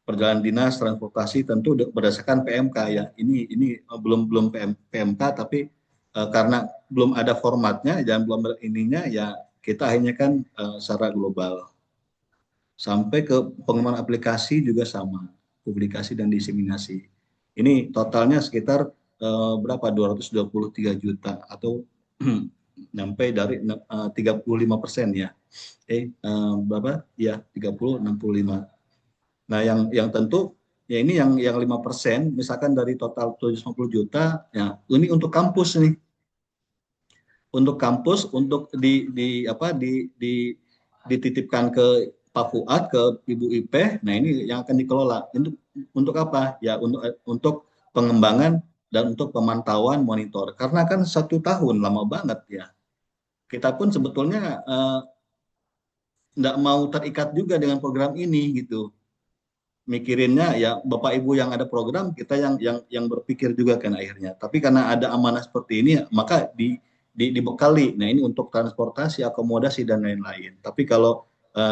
Perjalanan dinas transportasi tentu berdasarkan PMK ya. Ini belum PMK tapi karena belum ada formatnya dan belum ada ininya ya kita akhirnya kan secara global. Sampai ke pengembangan aplikasi juga sama, publikasi dan diseminasi. Ini totalnya sekitar berapa? 223 juta atau sampai dari 35% ya. Berapa? Ya 65. Nah, yang tentu Ya ini yang 5%, misalkan dari total 750 juta, ya ini untuk kampus nih. Untuk kampus, untuk dititipkan ke Pak Fuad, ke Ibu Ipeh. Nah ini yang akan dikelola. Untuk apa? Ya untuk pengembangan dan untuk pemantauan monitor. Karena kan 1 tahun lama banget ya. Kita pun sebetulnya nggak mau terikat juga dengan program ini gitu. Mikirinnya ya Bapak Ibu yang ada program, kita yang berpikir juga kan akhirnya. Tapi karena ada amanah seperti ini, maka dibekali. Nah ini untuk transportasi, akomodasi dan lain-lain. Tapi kalau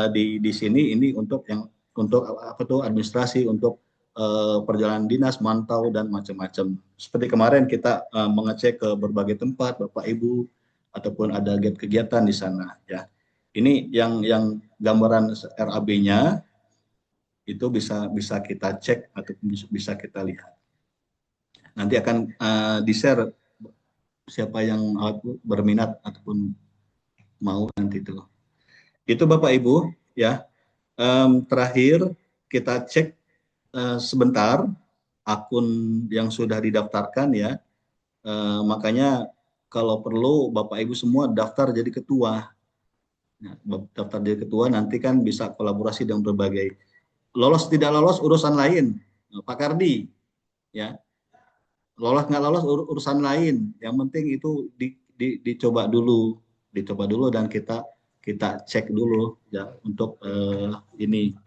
di sini ini untuk administrasi, untuk perjalanan dinas, mantau dan macam-macam. Seperti kemarin kita mengecek ke berbagai tempat, Bapak Ibu, ataupun ada kegiatan di sana. Ya, ini yang gambaran RAB-nya itu bisa kita cek atau bisa kita lihat. Nanti akan di-share siapa yang berminat ataupun mau nanti itu. Itu Bapak Ibu ya. Terakhir kita cek sebentar akun yang sudah didaftarkan ya. Makanya kalau perlu Bapak Ibu semua daftar jadi ketua. Nah, daftar jadi ketua nanti kan bisa kolaborasi dengan berbagai. Lolos tidak lolos urusan lain, Pak Kardi, ya. Lolos nggak lolos urusan lain. Yang penting itu dicoba dulu dan kita cek dulu ya untuk ini.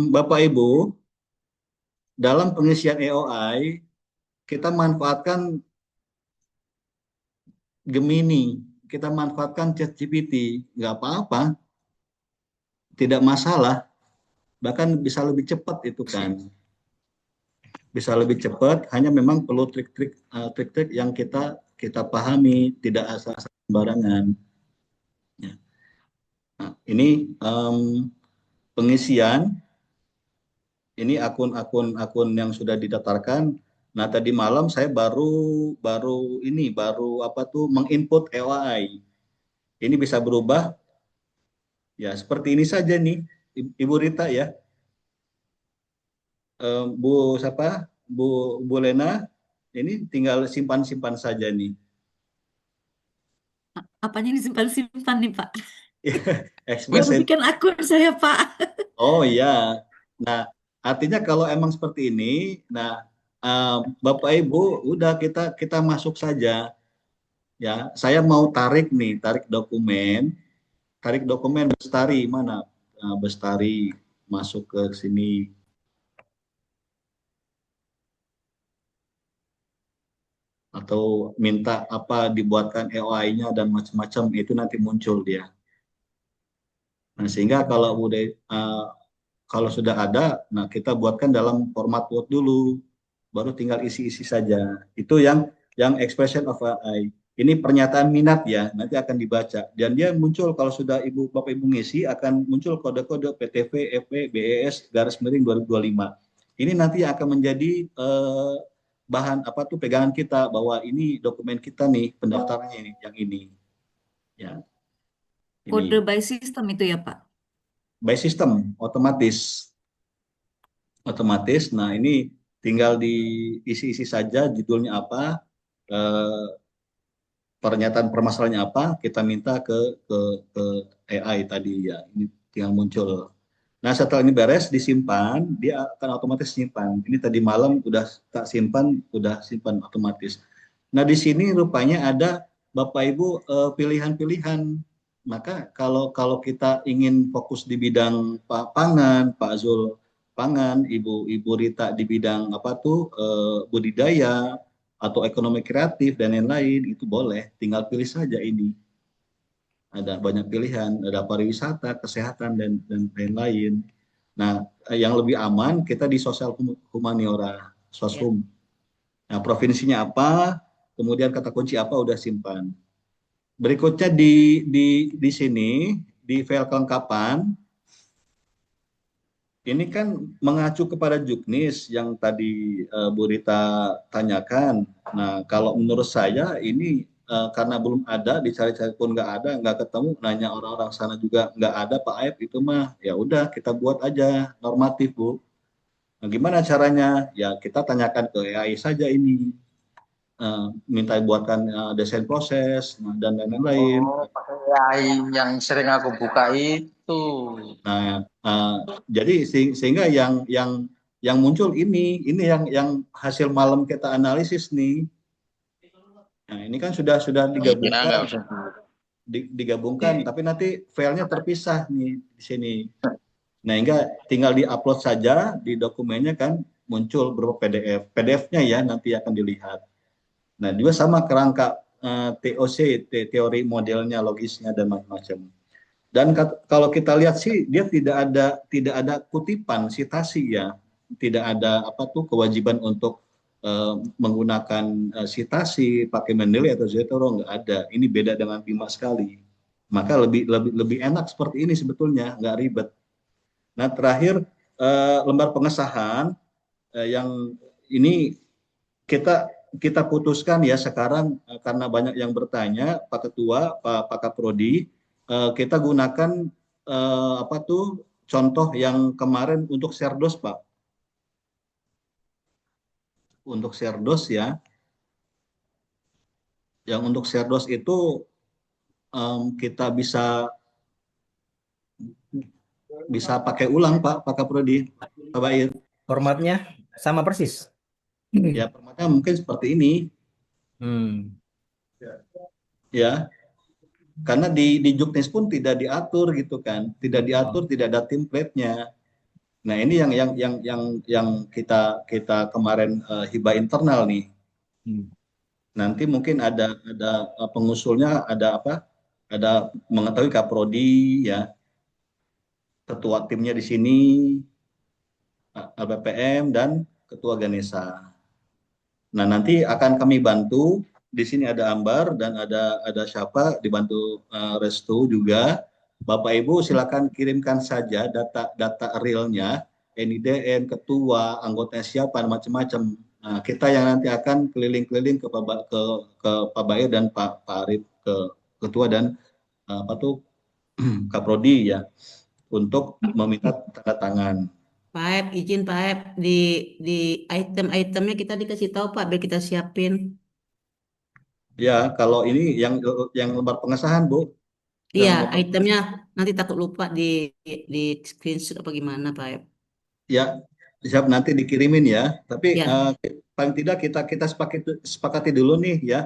Bapak Ibu, dalam pengisian EOI kita manfaatkan Gemini, kita manfaatkan ChatGPT, nggak apa-apa, tidak masalah, bahkan bisa lebih cepat itu kan, bisa lebih cepat, hanya memang perlu trik-trik yang kita pahami, tidak asal-asal sembarangan. Ya. Nah, ini pengisian, ini akun yang sudah didaftarkan. Nah tadi malam saya baru menginput EOI. Ini bisa berubah. Ya seperti ini saja nih, Ibu Rita ya. Bu siapa? Bu Lena, ini tinggal simpan saja nih. Apanya disimpan-simpan nih Pak? Express. Baru bikin akun saya Pak. Oh iya. Nah artinya kalau emang seperti ini, nah Bapak Ibu udah kita masuk saja. Ya, saya mau tarik dokumen Bestari mana? Bestari masuk ke sini. Atau minta apa dibuatkan EOI-nya dan macam-macam, itu nanti muncul dia. Nah, sehingga kalau sudah ada, nah kita buatkan dalam format Word dulu, baru tinggal isi-isi saja. Itu yang expression of AI. Ini pernyataan minat ya, nanti akan dibaca. Dan dia muncul kalau sudah Bapak Ibu ngisi, akan muncul kode-kode PTV, FP, BES, _2025. Ini nanti akan menjadi bahan pegangan kita, bahwa ini dokumen kita nih, pendaftarannya ini, yang ini. Ya. Kode by system itu ya Pak? By system, otomatis. Nah ini tinggal diisi-isi saja, judulnya apa, pernyataan permasalahannya apa, kita minta ke AI tadi ya, ini tinggal muncul. Nah setelah ini beres disimpan, dia akan otomatis simpan. Ini tadi malam udah tak simpan, udah simpan otomatis. Nah di sini rupanya ada Bapak Ibu pilihan-pilihan. Maka kalau kita ingin fokus di bidang pangan, Pak Zul pangan, Ibu Rita di bidang budidaya atau ekonomi kreatif dan lain-lain, itu boleh, tinggal pilih saja ini. Ada banyak pilihan, ada pariwisata, kesehatan dan lain-lain. Nah, yang lebih aman kita di sosial humaniora, soshum. Nah, provinsinya apa, kemudian kata kunci apa, udah simpan. Berikutnya di sini di file kelengkapan, ini kan mengacu kepada Juknis yang tadi Bu Rita tanyakan. Nah, kalau menurut saya ini karena belum ada, dicari-cari pun nggak ada, nggak ketemu, nanya orang-orang sana juga nggak ada Pak Aib, itu mah ya udah kita buat aja normatif Bu. Nah, gimana caranya? Ya kita tanyakan ke AI saja ini. Minta buatkan desain proses dan lain-lain. Oh, pakai AI yang sering aku buka itu. Nah, jadi sehingga yang muncul ini yang hasil malam kita analisis nih. Nah, ini kan sudah Ya, nggak usah. digabungkan, tapi nanti filenya terpisah nih di sini. Nah, hingga tinggal diupload saja di dokumennya kan muncul berupa PDF. PDF-nya ya nanti akan dilihat. Nah, juga sama kerangka TOC, teori modelnya, logisnya dan macam-macam. Dan kalau kita lihat sih dia tidak ada kutipan sitasi ya, tidak ada apa tuh kewajiban untuk menggunakan sitasi, pakai Mendeley atau Zotero, nggak ada. Ini beda dengan BIMA sekali. Maka lebih enak seperti ini sebetulnya, nggak ribet. Nah terakhir lembar pengesahan yang ini kita putuskan ya sekarang karena banyak yang bertanya Pak Ketua, Pak Kaprodi, kita gunakan apa tuh contoh yang kemarin untuk Serdos Pak. Untuk Serdos ya, yang untuk Serdos itu kita bisa pakai ulang Pak Kaprodi, Pak Bair. Formatnya sama persis. Ya formatnya mungkin seperti ini. Ya, karena di Juknis pun tidak diatur gitu kan, tidak diatur, tidak ada template-nya. Nah ini yang kita kemarin hibah internal nih. Nanti mungkin ada pengusulnya, ada apa? Ada mengetahui Kaprodi ya, ketua timnya di sini, LPPM dan ketua Ganesha. Nah nanti akan kami bantu. Di sini ada Ambar dan ada siapa dibantu Restu juga. Bapak Ibu silakan kirimkan saja data realnya, NIDN, ketua, anggotanya siapa, macam-macam. Nah, kita yang nanti akan keliling-keliling ke Pak Bair dan Pak Arif, ke ketua dan apa tuh Kaprodi ya, untuk meminta tanda tangan. Pak Ep, izin Pak Ep, di item-itemnya kita dikasih tahu Pak, biar kita siapin. Ya, kalau ini yang lembar pengesahan, Bu. Iya, itemnya nanti takut lupa di screenshot apa gimana Pak Ep. Ya, siap nanti dikirimin ya. Tapi Ya. paling tidak kita sepakati dulu nih ya,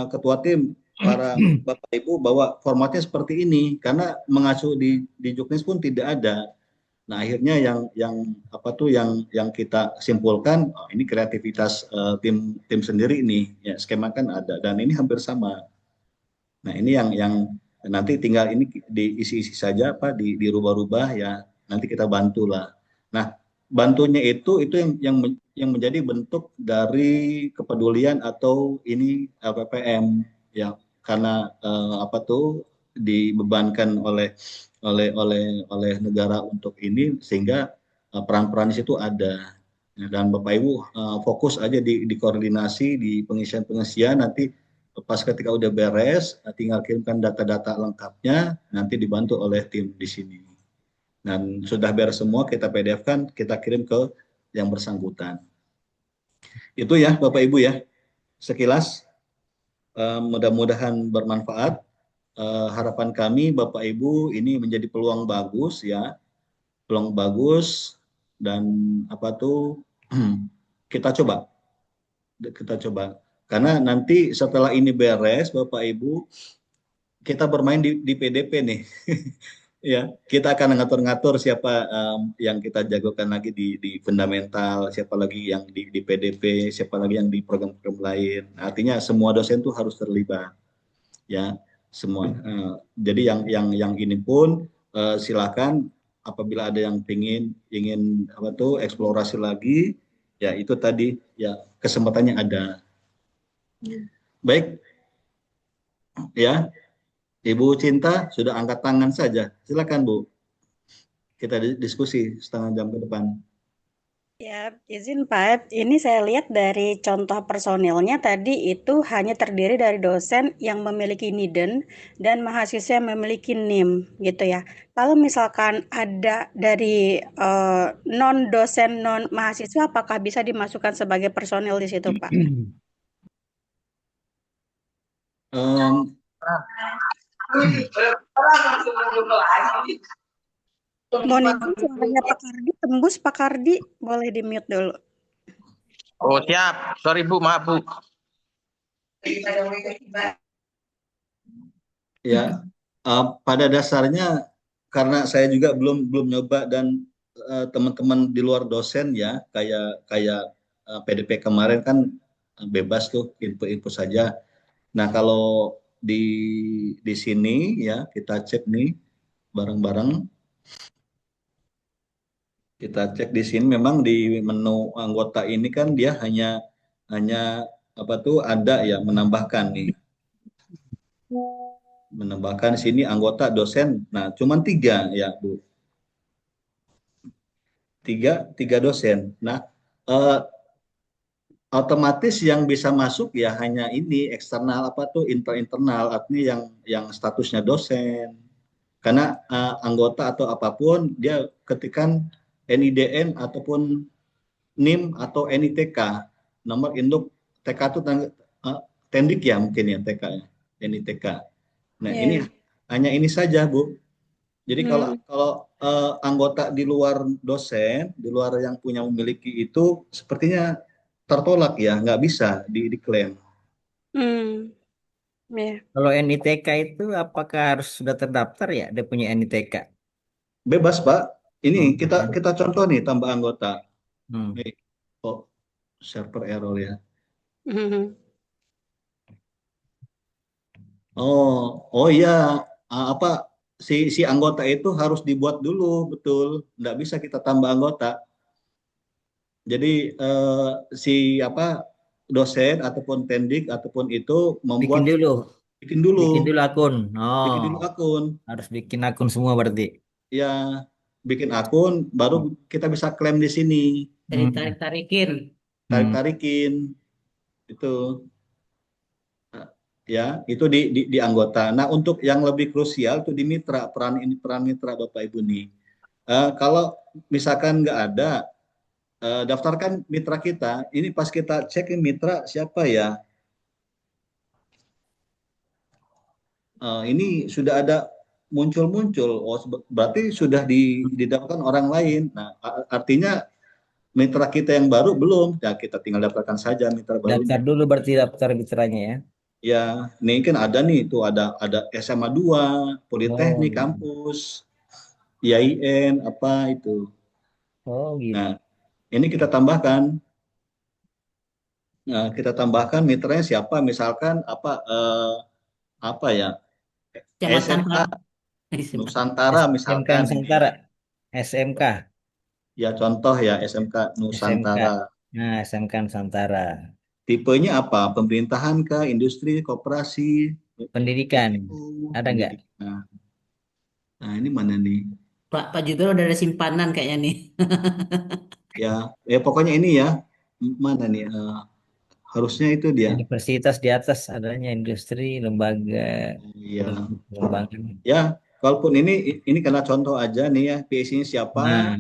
ketua tim, para Bapak Ibu, bahwa formatnya seperti ini karena mengacu di Juknis pun tidak ada. Nah akhirnya yang apa tuh yang kita simpulkan, oh, ini kreativitas tim sendiri nih, ya skema kan ada dan ini hampir sama. Nah ini yang nanti tinggal ini diisi-isi saja apa dirubah-rubah ya, nanti kita bantulah. Nah bantunya itu yang menjadi bentuk dari kepedulian atau ini LPPM ya, karena apa tuh dibebankan oleh negara untuk ini, sehingga peran-peran di situ ada. Dan Bapak Ibu fokus aja di koordinasi, di pengisian nanti pas ketika udah beres tinggal kirimkan data-data lengkapnya, nanti dibantu oleh tim di sini. Dan sudah beres semua kita PDF-kan, kita kirim ke yang bersangkutan. Itu ya Bapak Ibu ya, sekilas mudah-mudahan bermanfaat. Harapan kami Bapak Ibu ini menjadi peluang bagus ya, peluang bagus, dan apa tuh kita coba karena nanti setelah ini beres Bapak Ibu kita bermain di PDP nih ya, kita akan ngatur-ngatur siapa yang kita jagokan lagi di fundamental, siapa lagi yang di PDP, siapa lagi yang di program-program lain. Artinya semua dosen tuh harus terlibat ya, semua. Jadi yang ini pun silakan apabila ada yang ingin apa tuh eksplorasi lagi ya, itu tadi ya kesempatannya ada. Baik ya, Ibu Cinta sudah angkat tangan saja, silakan Bu, kita diskusi setengah jam ke depan. Ya, izin Pak Ep, ini saya lihat dari contoh personilnya tadi itu hanya terdiri dari dosen yang memiliki NIDEN dan mahasiswa yang memiliki NIM gitu ya. Kalau misalkan ada dari non dosen non mahasiswa, apakah bisa dimasukkan sebagai personil di situ Pak? Em, Mohon izin suaranya Pak Kardi tembus, Pak Kardi boleh di mute dulu. Oh siap, sorry Bu, maaf Bu. ya, pada dasarnya karena saya juga belum nyoba dan teman-teman di luar dosen ya, kayak kayak PDP kemarin kan bebas tuh info-info saja. Nah, kalau di sini ya kita cek nih bareng-bareng. Kita cek di sini memang di menu anggota ini kan dia hanya hanya apa tuh ada ya menambahkan nih. Menambahkan sini anggota dosen. Nah, cuman 3 ya, Bu. Tiga dosen. Nah, eh, otomatis yang bisa masuk ya hanya ini eksternal apa tuh internal artinya yang statusnya dosen. Karena anggota atau apapun dia ketikan NIDN ataupun NIM atau NITK, nomor induk TK itu tendik ya mungkin ya TK ya, NITK. Nah, ini Ya. hanya ini saja, Bu. Jadi kalau Hmm. kalau anggota di luar dosen, di luar yang punya memiliki itu sepertinya tertolak ya, nggak bisa diklaim. Hmm. Ya. Kalau NITK itu apakah harus sudah terdaftar ya? Dia punya NITK. Bebas, Pak. Ini kita Hmm. kita contoh nih tambah anggota. Hmm. Nih, oh, server error ya. Hmm. Oh iya, apa si anggota itu harus dibuat dulu, betul. Nggak bisa kita tambah anggota. Jadi si apa dosen ataupun tendik ataupun itu Bikin membuat dulu, bikin dulu, bikin dulu akun. bikin Oh, dulu akun. harus bikin akun semua berarti. Ya, bikin akun baru kita bisa klaim di sini, Dari Hmm. tarik-tarikin. Hmm. tarik-tarikin itu. Ya, itu di anggota. Nah, untuk yang lebih krusial itu di mitra, peran mitra Bapak Ibu nih. Kalau misalkan nggak ada, daftarkan mitra kita. Ini pas kita cek mitra siapa ya? Ini sudah ada muncul-muncul. Oh, berarti sudah didaftarkan orang lain. Nah, artinya mitra kita yang baru belum. Ya, kita tinggal daftarkan saja mitra Daftar barunya. dulu berarti daftar mitranya ya. Ya, ini kan ada nih, itu ada SMA 2, Oh, Politeknik kampus, IAIN apa itu. oh gitu. Nah, ini kita tambahkan. Nah, kita tambahkan mitranya siapa? Misalkan apa ya? Jabatan SMA berapa? Nusantara SMK misalkan ini. Nusantara. SMK. Ya contoh ya SMK SMK. Nusantara. Nah, SMK Nusantara. Tipenya apa? Pemerintahan kah? Industri, koperasi, Pendidikan. NGO, Ada nggak? pendidikan. Nah, ini mana nih? Pak Judul udah ada simpanan kayaknya nih. Ya pokoknya ini ya. Mana nih? Harusnya itu dia. Universitas di atas adanya industri, lembaga, Iya. pengembangan. Ya, kalaupun ini karena contoh aja nih ya, PIC-nya siapa, Nah,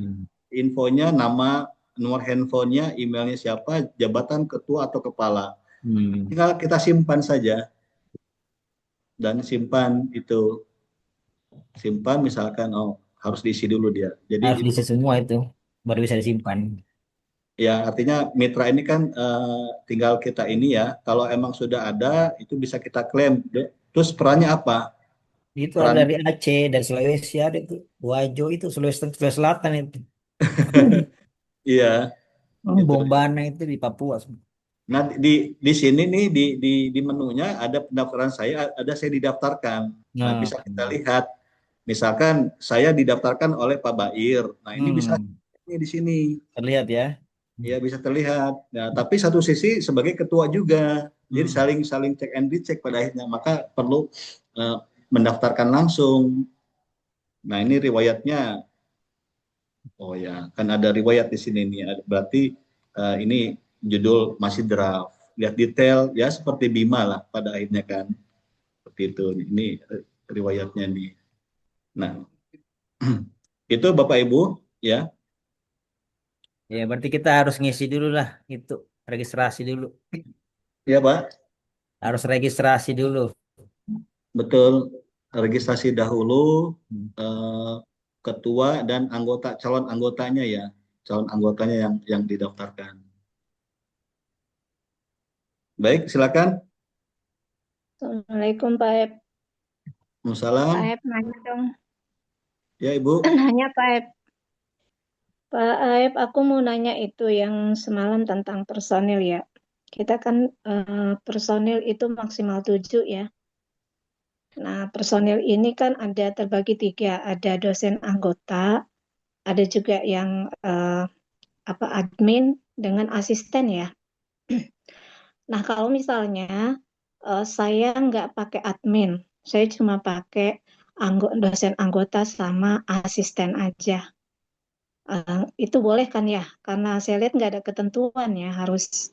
infonya, nama, nomor handphonenya, emailnya siapa, jabatan ketua atau kepala. Tinggal kita simpan saja dan simpan itu. Simpan misalkan harus diisi dulu dia. Jadi harus itu diisi semua itu, baru bisa disimpan. ya artinya mitra ini kan tinggal kita ini ya. Kalau emang sudah ada itu bisa kita klaim. Terus perannya apa? Itu ada Peran dari Aceh, dari Sulawesi ada itu. Wajo itu Sulawesi Selatan itu. iya itu. Bombana itu di Papua. Nah, di sini nih di menunya ada pendaftaran saya, ada saya didaftarkan. Nah, Nah, bisa kita lihat. Misalkan saya didaftarkan oleh Pak Bair. Nah, ini bisa ini di sini. terlihat ya. Ya, bisa terlihat. Nah, tapi satu sisi sebagai ketua juga. Jadi saling cek and recheck pada akhirnya. Maka perlu mendaftarkan langsung. Nah, ini riwayatnya Oh ya, kan ada riwayat di sini nih. Berarti ini judul masih draft. Lihat detail ya seperti Bima lah pada akhirnya kan. Seperti itu. Ini riwayatnya nih. Nah, itu Bapak Ibu ya. Ya, berarti kita harus ngisi dulu lah itu, registrasi dulu. Ya Pak, Harus registrasi dulu. betul. Registrasi dahulu ketua dan anggota calon anggotanya ya. Calon anggotanya yang didaftarkan. Baik, silakan. Assalamualaikum Pak Ep. Pak Waalaikumsalam. Ep nanya dong. Ya Ibu. Nanya Pak Ep. Pak Ep, aku mau nanya itu yang semalam tentang personil ya. Kita kan personil itu maksimal 7 ya. Nah, personil ini kan ada terbagi 3. Ada dosen anggota, ada juga yang admin dengan asisten ya. Nah, kalau misalnya saya nggak pakai admin, saya cuma pakai dosen anggota sama asisten aja. Itu boleh kan ya? Karena saya lihat nggak ada ketentuan ya, harus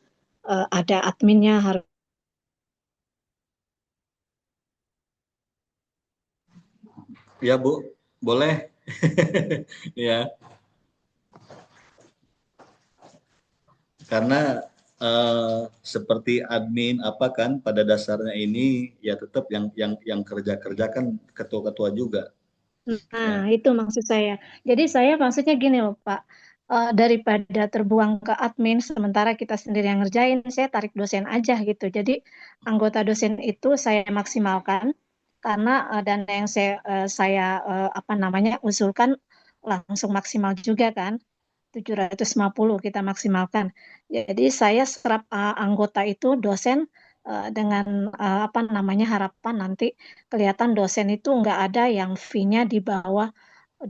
ada adminnya, harus. Ya Bu, boleh. Ya, karena seperti admin apa kan pada dasarnya ini ya tetap yang kerja kan ketua-ketua juga. Nah, itu maksud saya. Jadi saya maksudnya gini loh Pak, daripada terbuang ke admin sementara kita sendiri yang ngerjain, saya tarik dosen aja gitu. Jadi anggota dosen itu saya maksimalkan karena dana yang saya usulkan langsung maksimal juga kan. 750 kita maksimalkan. Jadi saya serap anggota itu dosen dengan harapan nanti kelihatan dosen itu nggak ada yang fee-nya di bawah 2,4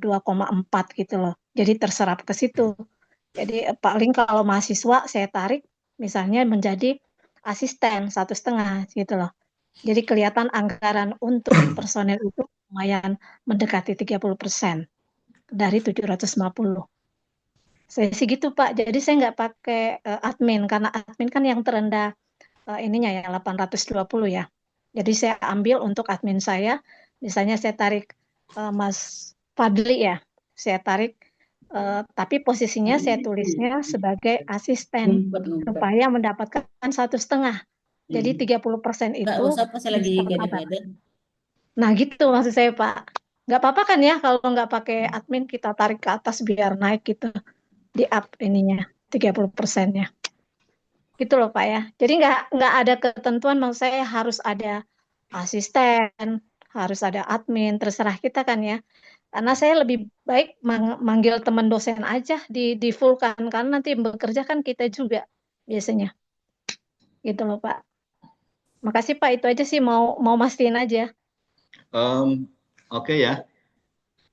gitu loh. Jadi terserap ke situ. Jadi paling kalau mahasiswa saya tarik misalnya menjadi asisten 1,5 gitu loh. Jadi kelihatan anggaran untuk personel itu lumayan mendekati 30% dari 750. Saya sih gitu Pak. Jadi saya nggak pakai admin karena admin kan yang terendah ininya ya 820 ya. Jadi saya ambil untuk admin saya, misalnya saya tarik Mas Fadli ya, saya tarik tapi posisinya saya tulisnya sebagai asisten supaya mendapatkan 1,5. Jadi 30% Nggak itu usah pas lagi disetor abang. beda-beda. Nah gitu maksud saya Pak. Nggak apa-apa kan ya kalau nggak pakai admin kita tarik ke atas biar naik gitu di up ininya 30%-nya. Gitu loh Pak ya. Jadi nggak ada ketentuan maksud saya harus ada asisten, harus ada admin, terserah kita kan ya. Karena saya lebih baik manggil teman dosen aja di fullkan karena nanti bekerja kan kita juga biasanya. Gitu loh Pak. Makasih Pak, itu aja sih mau mastiin aja. Oke ya.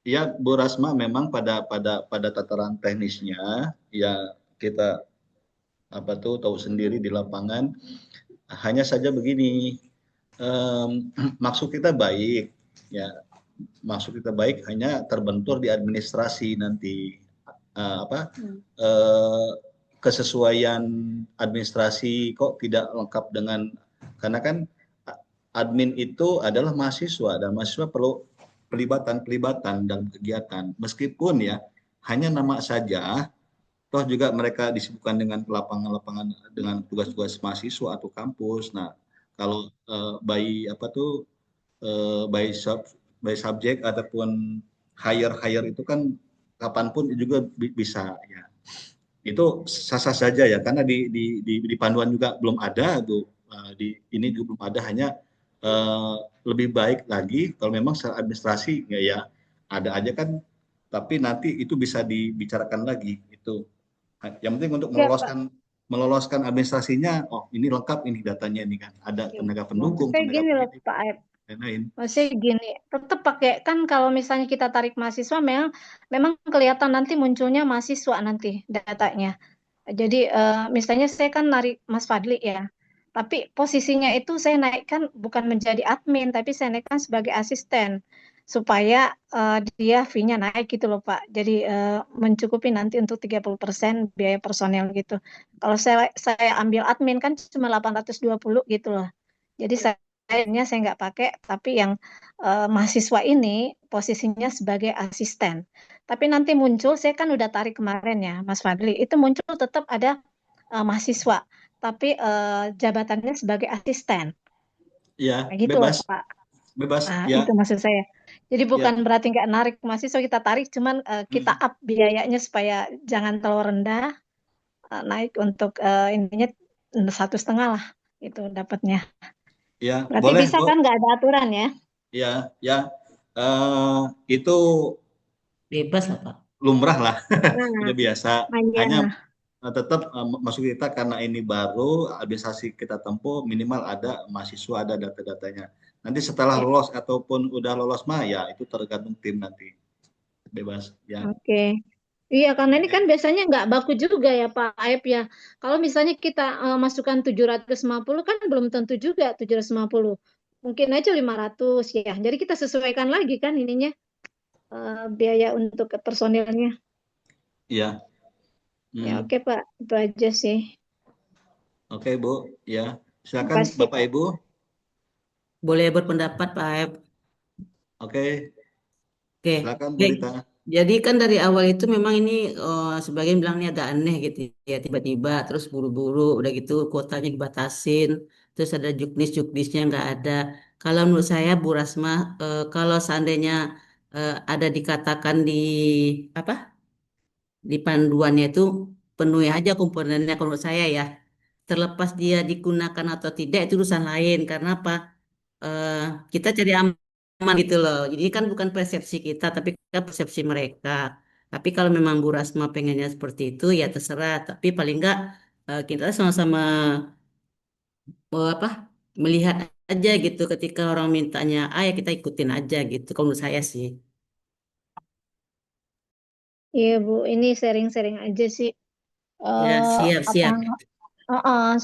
Ya Bu Rasma memang pada tataran teknisnya ya kita tahu sendiri di lapangan. Hanya saja begini, maksud kita baik ya, maksud kita baik hanya terbentur di administrasi nanti kesesuaian administrasi kok tidak lengkap dengan, karena kan admin itu adalah mahasiswa dan mahasiswa perlu pelibatan dan kegiatan meskipun ya hanya nama saja, toh juga mereka disibukkan dengan lapangan-lapangan dengan tugas-tugas mahasiswa atau kampus. Nah, kalau by subjek ataupun hire itu kan kapanpun juga bisa ya. Itu sah-sah saja ya karena di panduan juga belum ada tuh, ini juga belum ada, hanya lebih baik lagi kalau memang secara administrasi ya ada aja kan, tapi nanti itu bisa dibicarakan lagi itu. Yang penting untuk Ya, meloloskan administrasinya, oh ini lengkap ini datanya ini kan, ada tenaga pendukung, Saya tenaga gini loh pendidik Pak Aib. dan lain. Maksudnya gini, tetap pakai kan kalau misalnya kita tarik mahasiswa memang kelihatan nanti munculnya mahasiswa nanti datanya. Jadi misalnya saya kan narik Mas Fadli ya, tapi posisinya itu saya naikkan bukan menjadi admin, tapi saya naikkan sebagai asisten. supaya dia fee-nya naik gitu loh Pak. Jadi mencukupi nanti untuk 30% biaya personel gitu. Kalau saya ambil admin kan cuma 820 gitu loh. Jadi saya nggak pakai, tapi yang mahasiswa ini posisinya sebagai asisten. Tapi nanti muncul, saya kan udah tarik kemarin ya, Mas Fadli, itu muncul tetap ada mahasiswa, tapi jabatannya sebagai asisten. Ya, Kayak gitu loh, bebas, Pak. bebas. Nah, Ya, itu maksud saya. Jadi ya, bukan berarti nggak narik mahasiswa, kita tarik, cuman kita mm, up biayanya supaya jangan terlalu rendah, naik untuk ininya 1,5 lah, itu dapatnya. ya, Berarti boleh, bisa Bu. kan nggak ada aturan ya? Ya, ya. Itu Bebas lah Pak. lumrah lah, Nah, udah biasa. Hanya makanya. tetap masuk kita karena ini baru administrasi kita tempuh minimal ada mahasiswa, ada data-datanya. Nanti setelah Ya, lolos ataupun udah lolos mah ya itu tergantung tim nanti. Bebas ya. oke. Iya, karena ini Oke. kan biasanya nggak baku juga ya Pak Aep ya. Kalau misalnya kita masukkan 750 kan belum tentu juga 750. Mungkin aja 500 ya. Jadi kita sesuaikan lagi kan ininya biaya untuk personilnya. Ya. Ya Hmm. oke Pak, itu aja sih. Oke, Bu. Ya. Silakan Makasih Bapak Pak. Ibu. Boleh berpendapat Pak Aep. Oke, Oke, silakan Bu baik. Rita. Jadi kan dari awal itu memang ini sebagian bilang ini agak aneh gitu ya, tiba-tiba terus buru-buru udah gitu kuotanya dibatasin, terus ada juknisnya nggak ada. Kalau menurut saya Bu Rasma, kalau seandainya ada dikatakan di apa di panduannya itu penuhi aja komponennya kalau menurut saya ya. Terlepas dia digunakan atau tidak itu urusan lain karena apa? eh, kita cari aman gitu loh. Jadi kan bukan persepsi kita, tapi kan persepsi mereka. Tapi kalau memang Bu Rasma pengennya seperti itu, ya terserah. Tapi paling enggak kita sama-sama apa melihat aja gitu. Ketika orang mintanya A, ya kita ikutin aja gitu. Kalau menurut saya sih. Iya Bu, ini sharing-sharing aja sih. Ya eh apa siap-siap.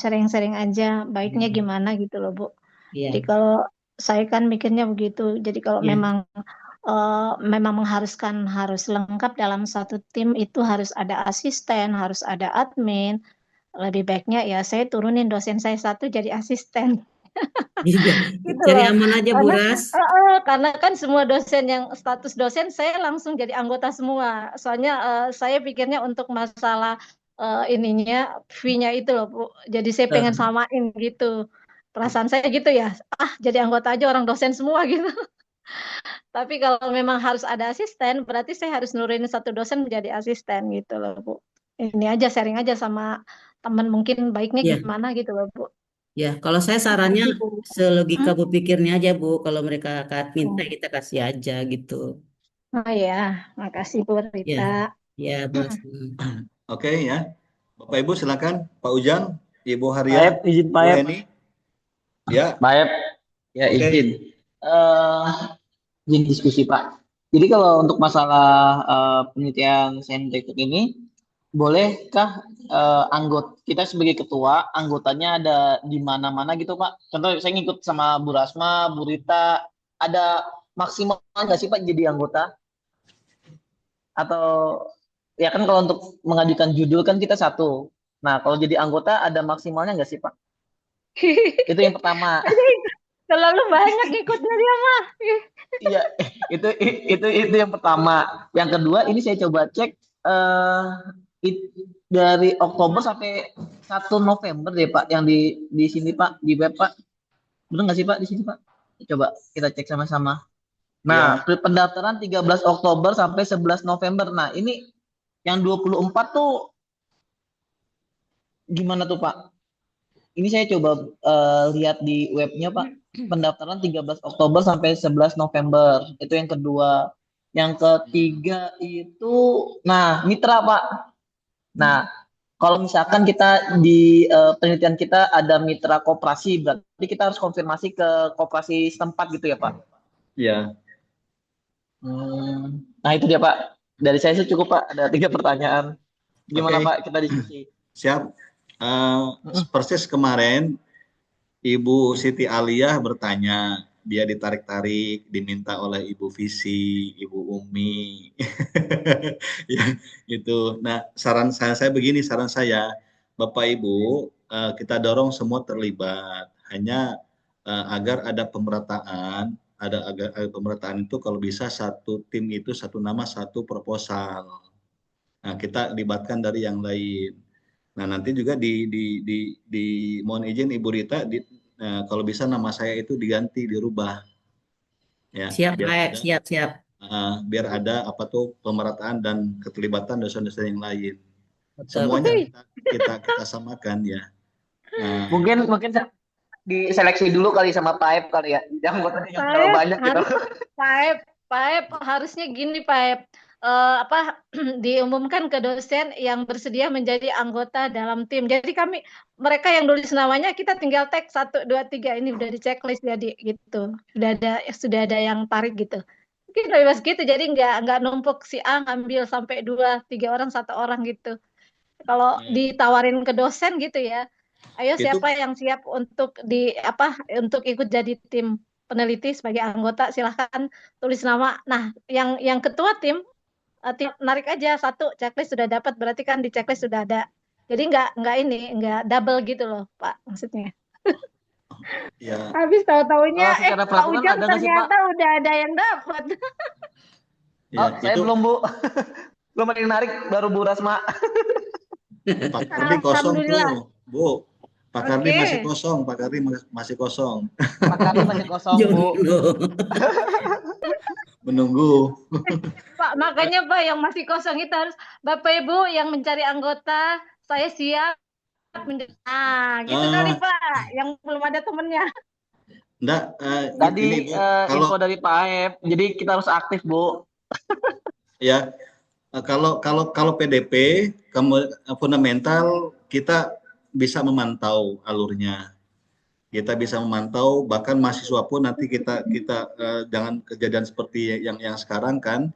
sharing-sharing aja baiknya Hmm. gimana gitu loh Bu. Jadi Iya, kalau saya kan mikirnya begitu. Jadi kalau iya, memang mengharuskan harus lengkap dalam satu tim itu harus ada asisten, harus ada admin. Lebih baiknya ya saya turunin dosen saya satu jadi asisten. iya. Gitu Cari loh. aman aja Bu Karena Ras. karena kan semua dosen yang status dosen saya langsung jadi anggota semua. Soalnya saya pikirnya untuk masalah ininya fee-nya itu loh, Bu. Jadi saya pengen Eh, samain gitu. Perasaan saya gitu ya. Ah, jadi anggota aja orang dosen semua gitu. Tapi kalau memang harus ada asisten, berarti saya harus nurunin satu dosen menjadi asisten gitu loh, Bu. Ini aja sharing aja sama teman mungkin baiknya ya, gimana gitu loh, Bu. ya. Kalau saya sarannya Makasih, Bu. selogika Hmm? berpikirnya aja Bu. Kalau mereka minta kita kasih aja gitu. Oh ya, makasih Bu Ya, Rita. ya Bu Rasma. Oke ya. Bapak Ibu silakan. Pak Ujang, Ibu Haria, Paep, izin Bu Paep. Heni. Ya. Paep, ya Oke. izin. eh izin diskusi Pak. Jadi kalau untuk masalah penelitian saintifik ini, bolehkah anggota kita sebagai ketua, anggotanya ada di mana-mana gitu Pak? Contoh saya ngikut sama Bu Rasma, Bu Rita, ada maksimal nggak sih Pak jadi anggota? Atau ya kan kalau untuk mengajukan judul kan kita satu. Nah kalau jadi anggota ada maksimalnya nggak sih Pak? Itu yang pertama. Terlalu banyak ikutnya dia mah. Iya, itu yang pertama. Yang kedua, ini saya coba cek eh dari Oktober sampai 1 November deh Pak, yang di sini Pak, di web Pak. Benar nggak sih Pak di sini Pak? Coba kita cek sama-sama. Nah, Ya. pendaftaran 13 Oktober sampai 11 November. Nah, ini yang 24 tuh gimana tuh Pak? Ini saya coba lihat di webnya Pak. Pendaftaran 13 Oktober sampai 11 November. Itu yang kedua. Yang ketiga itu, nah mitra Pak. Nah, kalau misalkan kita di penelitian kita ada mitra koperasi, berarti kita harus konfirmasi ke koperasi setempat gitu ya Pak. Ya. Nah itu dia Pak. Dari saya sih cukup Pak. Ada 3 pertanyaan. Gimana Oke. Pak kita diskusi? Siap. Persis kemarin Ibu Siti Aliyah bertanya dia ditarik-tarik, diminta oleh Ibu Visi, Ibu Umi, ya itu. Nah, saran saya begini, saran saya, Bapak Ibu, kita dorong semua terlibat. Hanya agar ada pemerataan, agar pemerataan itu kalau bisa satu tim itu satu nama satu proposal. Nah, kita libatkan dari yang lain. Nah, nanti juga mohon izin Ibu Rita, kalau bisa nama saya itu diganti, dirubah, ya, Siap, biar Pak Aep. ada, Siap. biar ada apa tuh pemerataan dan keterlibatan dosen-dosen yang lain. Betul, Semuanya betul. kita samakan ya. Nah, Mungkin diseleksi dulu kali sama Pak Aep kali ya. Yang anggotanya nggak terlalu banyak gitu. Pak Aep harusnya gini Pak Aep. Diumumkan ke dosen yang bersedia menjadi anggota dalam tim. Jadi mereka yang nulis namanya kita tinggal tag 1, 2, 3 ini udah di checklist jadi gitu. Sudah ada yang tarik gitu. Mungkin bebas gitu. Jadi nggak numpuk si A ngambil sampai 2, 3 orang, 1 orang gitu. Kalau ditawarin ke dosen gitu ya. Ayo itu siapa yang siap untuk untuk ikut jadi tim peneliti sebagai anggota silahkan tulis nama. Nah, yang ketua tim narik aja 1 checklist sudah dapat berarti kan di checklist sudah ada. Jadi nggak double gitu loh Pak maksudnya. ya. Habis tahu-taunya secara Pak peraturan Ujang ada nggak sih, Pak? ternyata udah ada yang dapat. Ya, saya belum, Bu. Belum ada yang narik, baru Bu Rasma. Pak Kardi kosong Alhamdulillah. tuh, Bu. Pak Kardi Oke. masih kosong, Pak Kardi masih kosong. Pak Kardi masih kosong, Bu. Menunggu. Pak, makanya Pak yang masih kosong itu harus Bapak Ibu yang mencari anggota, saya siap. Nah, gitu kali Pak, yang belum ada temennya. Enggak, Tadi ini Bu, info dari Pak Aep, jadi kita harus aktif, Bu. Ya, kalau PDP fundamental kita bisa memantau alurnya. Kita bisa memantau, bahkan mahasiswa pun nanti kita jangan kejadian seperti yang sekarang kan,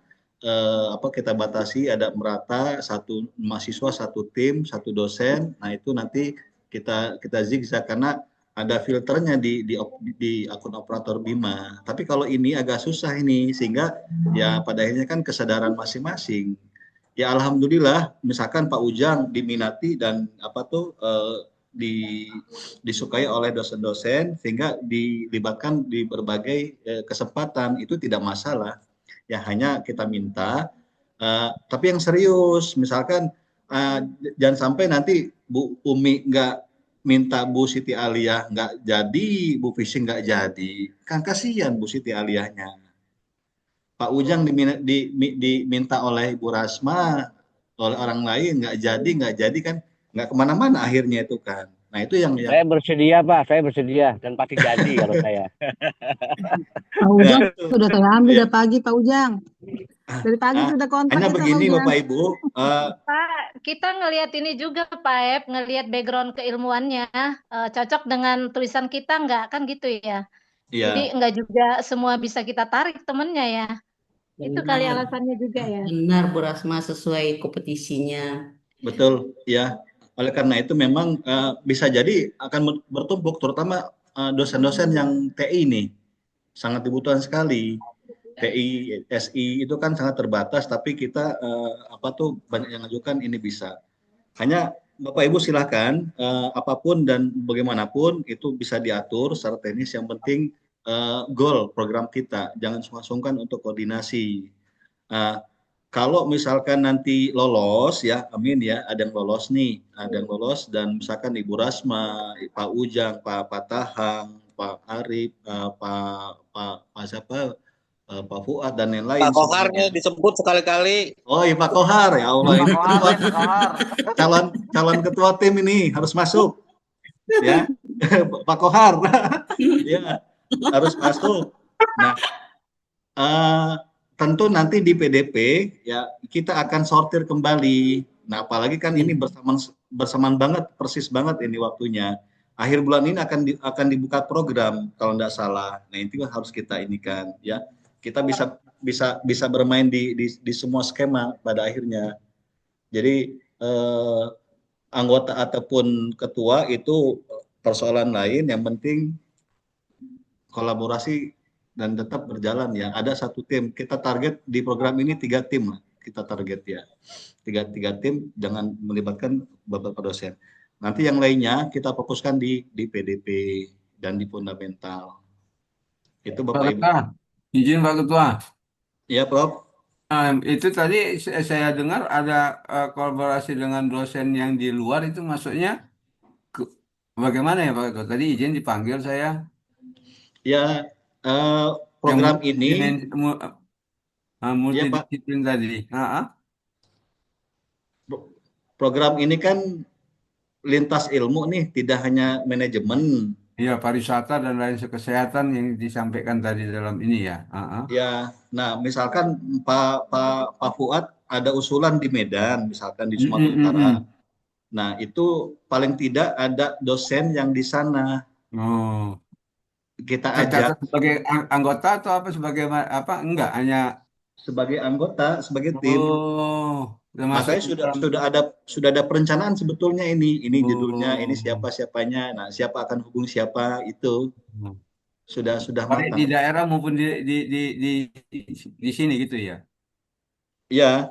kita batasi ada merata, 1 mahasiswa 1 tim 1 dosen. Nah itu nanti kita zigzag karena ada filternya di akun operator Bima. Tapi kalau ini agak susah ini, sehingga ya pada akhirnya kan kesadaran masing-masing. Ya alhamdulillah, misalkan Pak Ujang diminati dan disukai oleh dosen-dosen sehingga dilibatkan di berbagai kesempatan, itu tidak masalah. Ya hanya kita minta, tapi yang serius, misalkan jangan sampai nanti Bu Umi nggak minta Bu Siti Aliyah nggak jadi, Bu Visi nggak jadi, kan kasihan Bu Siti Aliyahnya. Pak Ujang diminta oleh Ibu Rasma, oleh orang lain nggak jadi kan nggak kemana-mana akhirnya itu kan. Nah itu yang Saya bersedia Pak, saya bersedia dan pasti jadi kalau saya. Pak Ujang sudah saya ambil dari pagi Pak Ujang. Dari pagi sudah kontak hanya kita begini Pak Ujang. Bapak Ibu. Pak, kita ngelihat ini juga Pak Ep, ngelihat background keilmuannya cocok dengan tulisan kita nggak kan gitu ya. Iya. Jadi nggak juga semua bisa kita tarik temennya ya. Itu kali Benar. alasannya juga ya. Benar, Bu Rasma, sesuai kompetisinya. Betul, ya. Oleh karena itu memang bisa jadi akan bertumpuk, terutama dosen-dosen yang TI ini sangat dibutuhkan sekali. TI, SI itu kan sangat terbatas, tapi kita banyak yang ngajukan, ini bisa. Hanya Bapak Ibu silakan apapun dan bagaimanapun itu bisa diatur secara teknis. Yang penting goal program kita, jangan sungkan-sungkan untuk koordinasi. Kalau misalkan nanti lolos ya, amin ya, ada yang lolos nih, dan misalkan Ibu Rasma, Pak Ujang, Pak Tahang, Pak Arif, Pak siapa, Pak Fuad dan lain-lain. Pak Kohar nih disebut sekali-kali. Oh iya Pak Kohar, ya Allah, ini calon ketua tim ini harus masuk, ya Pak Kohar, ya harus masuk. Nah, tentu nanti di PDP ya kita akan sortir kembali. Nah, apalagi kan ini bersamaan banget, persis banget ini waktunya. Akhir bulan ini akan dibuka program kalau tidak salah. Nah, itu harus kita inikan ya. Kita bisa bermain di semua skema pada akhirnya. Jadi anggota ataupun ketua itu persoalan lain, yang penting kolaborasi dan tetap berjalan ya. Ada satu tim. Kita target di program ini 3 tim lah. Kita target ya. Tiga tim dengan melibatkan beberapa dosen. Nanti yang lainnya kita fokuskan di PDP dan di fundamental. Itu Pak Bapak Ibu. Ketua, izin Pak Ketua. Ya, Prof. Itu tadi saya dengar ada kolaborasi dengan dosen yang di luar, itu maksudnya bagaimana ya Pak Ketua? Tadi izin dipanggil saya. Ya, Yang program ini ya Pak, multidisiplin tadi. program ini kan lintas ilmu nih, tidak hanya manajemen. Iya, pariwisata dan lain kesehatan yang disampaikan tadi dalam ini ya. Ya, nah misalkan Pak Fuad ada usulan di Medan, misalkan di Sumatera Utara. Nah, itu paling tidak ada dosen yang di sana. Oh. Kita Tercatat ajak sebagai anggota atau apa sebagai apa? Enggak, hanya sebagai anggota, sebagai tim. Oh, termasuk Makanya sudah ada perencanaan sebetulnya ini judulnya, ini siapanya. Nah, siapa akan hubung siapa itu sudah baik di matang. daerah maupun di sini gitu ya. Ya,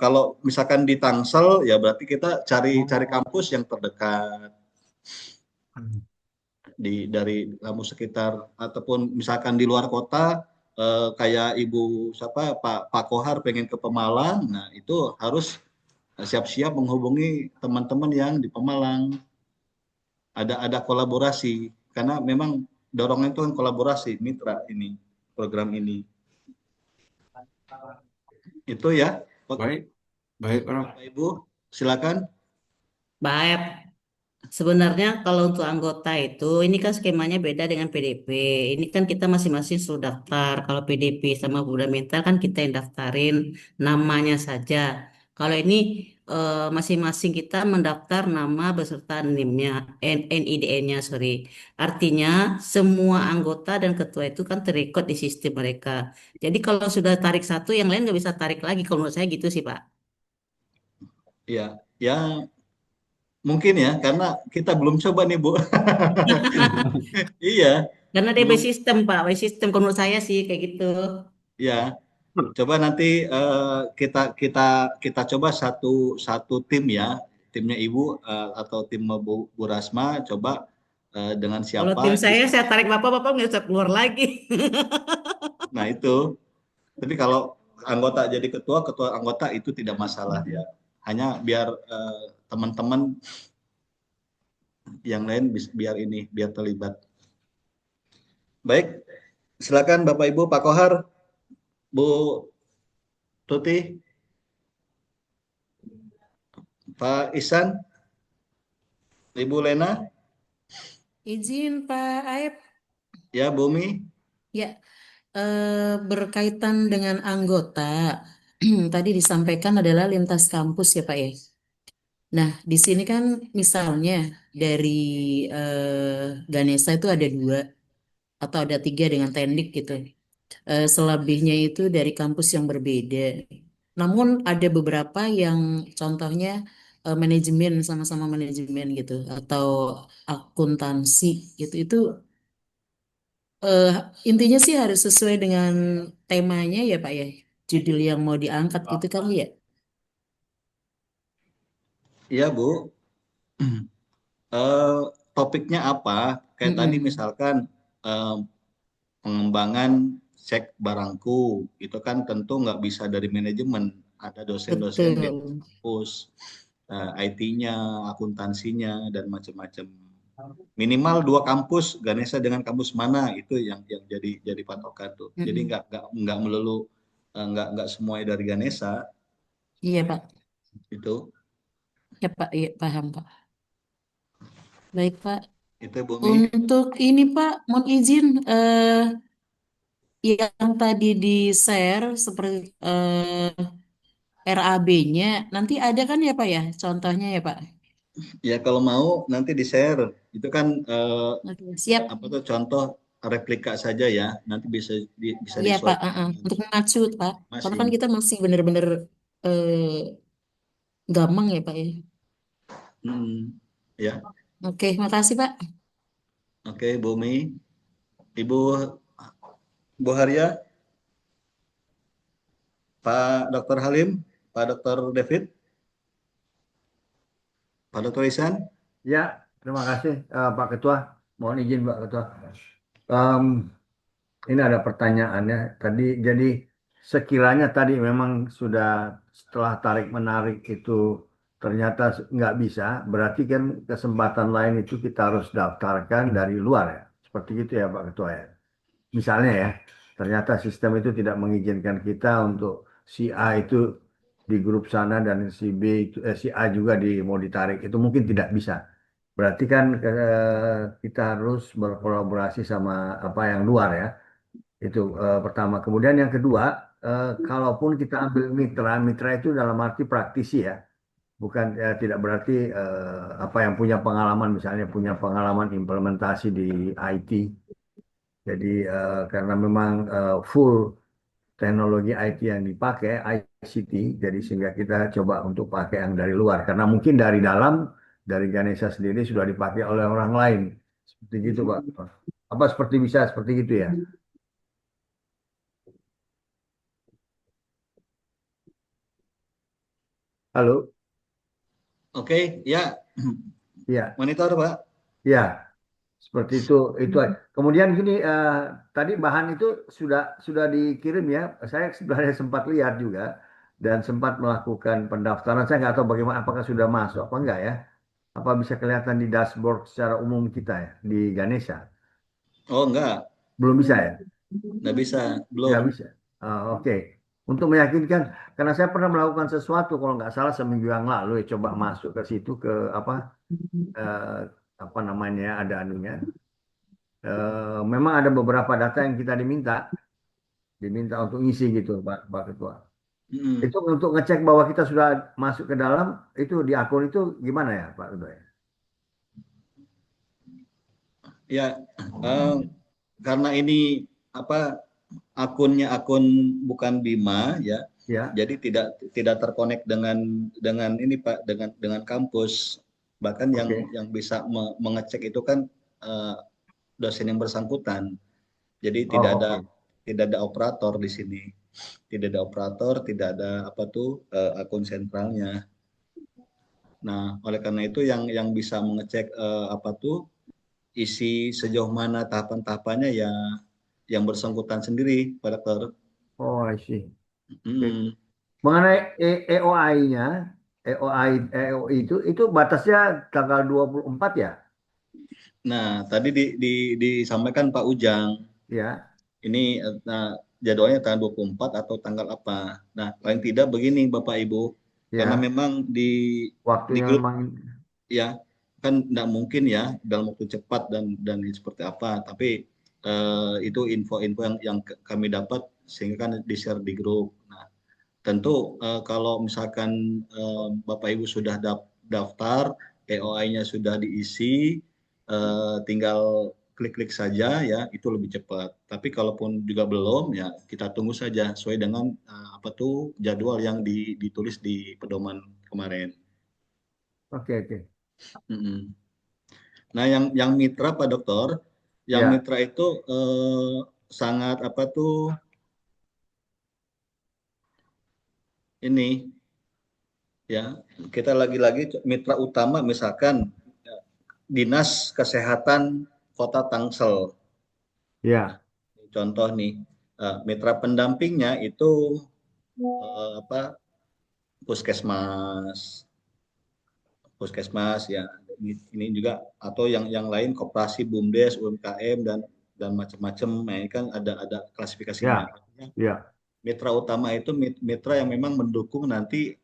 kalau misalkan di Tangsel ya berarti kita cari kampus yang terdekat dari kampus sekitar, ataupun misalkan di luar kota kayak Ibu siapa Pak Kohar pengen ke Pemalang, nah itu harus siap-siap menghubungi teman-teman yang di Pemalang. Ada kolaborasi karena memang dorongan itu kan kolaborasi mitra ini program ini. Itu ya. Baik, Prof. Bapak Ibu, silakan. Baik. Sebenarnya kalau untuk anggota itu, ini kan skemanya beda dengan PDP. Ini kan kita masing-masing sudah daftar. Kalau PDP sama fundamental kan kita yang daftarin namanya saja. Kalau ini masing-masing kita mendaftar nama beserta NIM-nya, NIDN-nya, sorry. Artinya semua anggota dan ketua itu kan terrecord di sistem mereka. Jadi kalau sudah tarik satu, yang lain nggak bisa tarik lagi. Kalau menurut saya gitu sih, Pak. Ya, mungkin ya, karena kita belum coba nih, Bu. Iya. Karena dia by system, Pak. By system kalau menurut saya sih kayak gitu. Ya, coba nanti kita coba satu tim ya, timnya Ibu atau tim Bu Rasma, coba dengan siapa. Kalau tim saya tarik bapak nggak usah keluar lagi. Nah itu, tapi kalau anggota jadi ketua anggota itu tidak masalah ya. Hanya biar teman-teman yang lain biar terlibat. Baik, silakan Bapak Ibu, Pak Kohar, Bu Tuti, Pak Ihsan, Ibu Lena. Izin Pak Aep. Ya, Bumi. Ya, berkaitan dengan anggota, tadi disampaikan adalah lintas kampus ya Pak ya. Nah, di sini kan misalnya dari Ganesha itu ada 2 atau ada 3 dengan Tendik gitu. Selebihnya itu dari kampus yang berbeda. Namun ada beberapa yang contohnya manajemen, sama-sama manajemen gitu, atau akuntansi gitu. Itu intinya sih harus sesuai dengan temanya ya Pak ya. Judul yang mau diangkat gitu kan ya. Iya, Bu. Topiknya apa? Kayak tadi misalkan pengembangan cek barangku, itu kan tentu nggak bisa dari manajemen. Ada dosen-dosen di kampus, IT-nya, akuntansinya, dan macam-macam. Minimal 2 kampus, Ganesha dengan kampus mana, itu yang jadi patokan tuh. Jadi nggak melulu nggak semuanya dari Ganesha. Iya Pak. Itu. Ya Pak, iya paham Pak. Baik Pak. Itu Bumi. Untuk ini Pak, mohon izin yang tadi di-share seperti RAB-nya, nanti ada kan ya Pak ya, contohnya ya Pak? Ya kalau mau nanti di-share. Itu kan Siap. apa tuh contoh replika saja ya. Nanti bisa Iya Pak, untuk mengacu Pak. Karena kan kita masih benar-benar gampang ya Pak ya. Ya. Oke, makasih Pak. Oke, Bumi. Ibu Bu Haria, Pak Dr. Halim, Pak Dr. David, Pak Dr. Isan. Ya, terima kasih Pak Ketua. Mohon izin Pak Ketua. Em, ini ada pertanyaannya. Tadi jadi sekiranya tadi memang sudah setelah tarik menarik itu ternyata nggak bisa, berarti kan kesempatan lain itu kita harus daftarkan dari luar ya. Seperti itu ya Pak Ketua ya. Misalnya ya, ternyata sistem itu tidak mengizinkan kita untuk si A itu di grup sana dan si B itu si A juga mau ditarik. Itu mungkin tidak bisa. Berarti kan kita harus berkolaborasi sama apa yang luar ya. Itu pertama. Kemudian yang kedua, kalaupun kita ambil mitra, mitra itu dalam arti praktisi ya. Bukan tidak berarti apa yang punya pengalaman misalnya punya pengalaman implementasi di IT. Jadi karena memang full teknologi IT yang dipakai ICT, jadi sehingga kita coba untuk pakai yang dari luar. Karena mungkin dari dalam, dari Ganesha sendiri sudah dipakai oleh orang lain. Seperti gitu Pak. Apa seperti bisa seperti itu ya? Halo? Oke, ya. Ya. Monitor Pak. Ya. Seperti itu. Kemudian gini, tadi bahan itu sudah dikirim ya. Saya sebenarnya sempat lihat juga dan sempat melakukan pendaftaran. Saya nggak tahu bagaimana, apakah sudah masuk apa enggak ya? Apa bisa kelihatan di dashboard secara umum kita ya di Ganesha? Oh enggak. Belum bisa ya? Nggak bisa, belum. Nggak bisa. Oke. Untuk meyakinkan, karena saya pernah melakukan sesuatu kalau nggak salah seminggu yang lalu ya coba masuk ke situ ke apa namanya ada anunya. Memang ada beberapa data yang kita diminta untuk ngisi gitu Pak Ketua. Itu untuk ngecek bahwa kita sudah masuk ke dalam itu di akun itu gimana ya Pak Ketua? Ya, karena ini akunnya akun bukan Bima ya. Jadi tidak terkonek dengan ini Pak dengan kampus. Bahkan yang bisa mengecek itu kan dosen yang bersangkutan. Jadi tidak ada operator di sini. Tidak ada operator, tidak ada akun sentralnya. Nah, oleh karena itu yang bisa mengecek isi sejauh mana tahapan-tahapannya ya yang bersangkutan sendiri, Pak Dokter. Oh, I see. Mengenai EOI-nya, EOI itu batasnya tanggal 24 ya? Nah, tadi disampaikan Pak Ujang. Ya. Ini jadwalnya tanggal 24 atau tanggal apa. Nah, paling tidak begini Bapak Ibu. Ya. Karena memang di grup ya kan tidak mungkin ya dalam waktu cepat dan seperti apa. Tapi itu info-info yang kami dapat sehingga kan di-share di grup. Nah, tentu kalau misalkan Bapak Ibu sudah daftar, EOI-nya sudah diisi, tinggal klik-klik saja ya, itu lebih cepat. Tapi kalaupun juga belum ya kita tunggu saja sesuai dengan jadwal yang ditulis di pedoman kemarin. Oke. Nah, yang mitra Pak Dokter, yang mitra itu sangat ini ya, kita lagi-lagi mitra utama misalkan Dinas Kesehatan Kota Tangsel. Ya. Contoh nih, mitra pendampingnya itu puskesmas ya. Ini juga atau yang lain koperasi, BUMDes, UMKM dan macam-macam. Nah, ini kan ada klasifikasinya. Ya. Mitra utama itu mitra yang memang mendukung nanti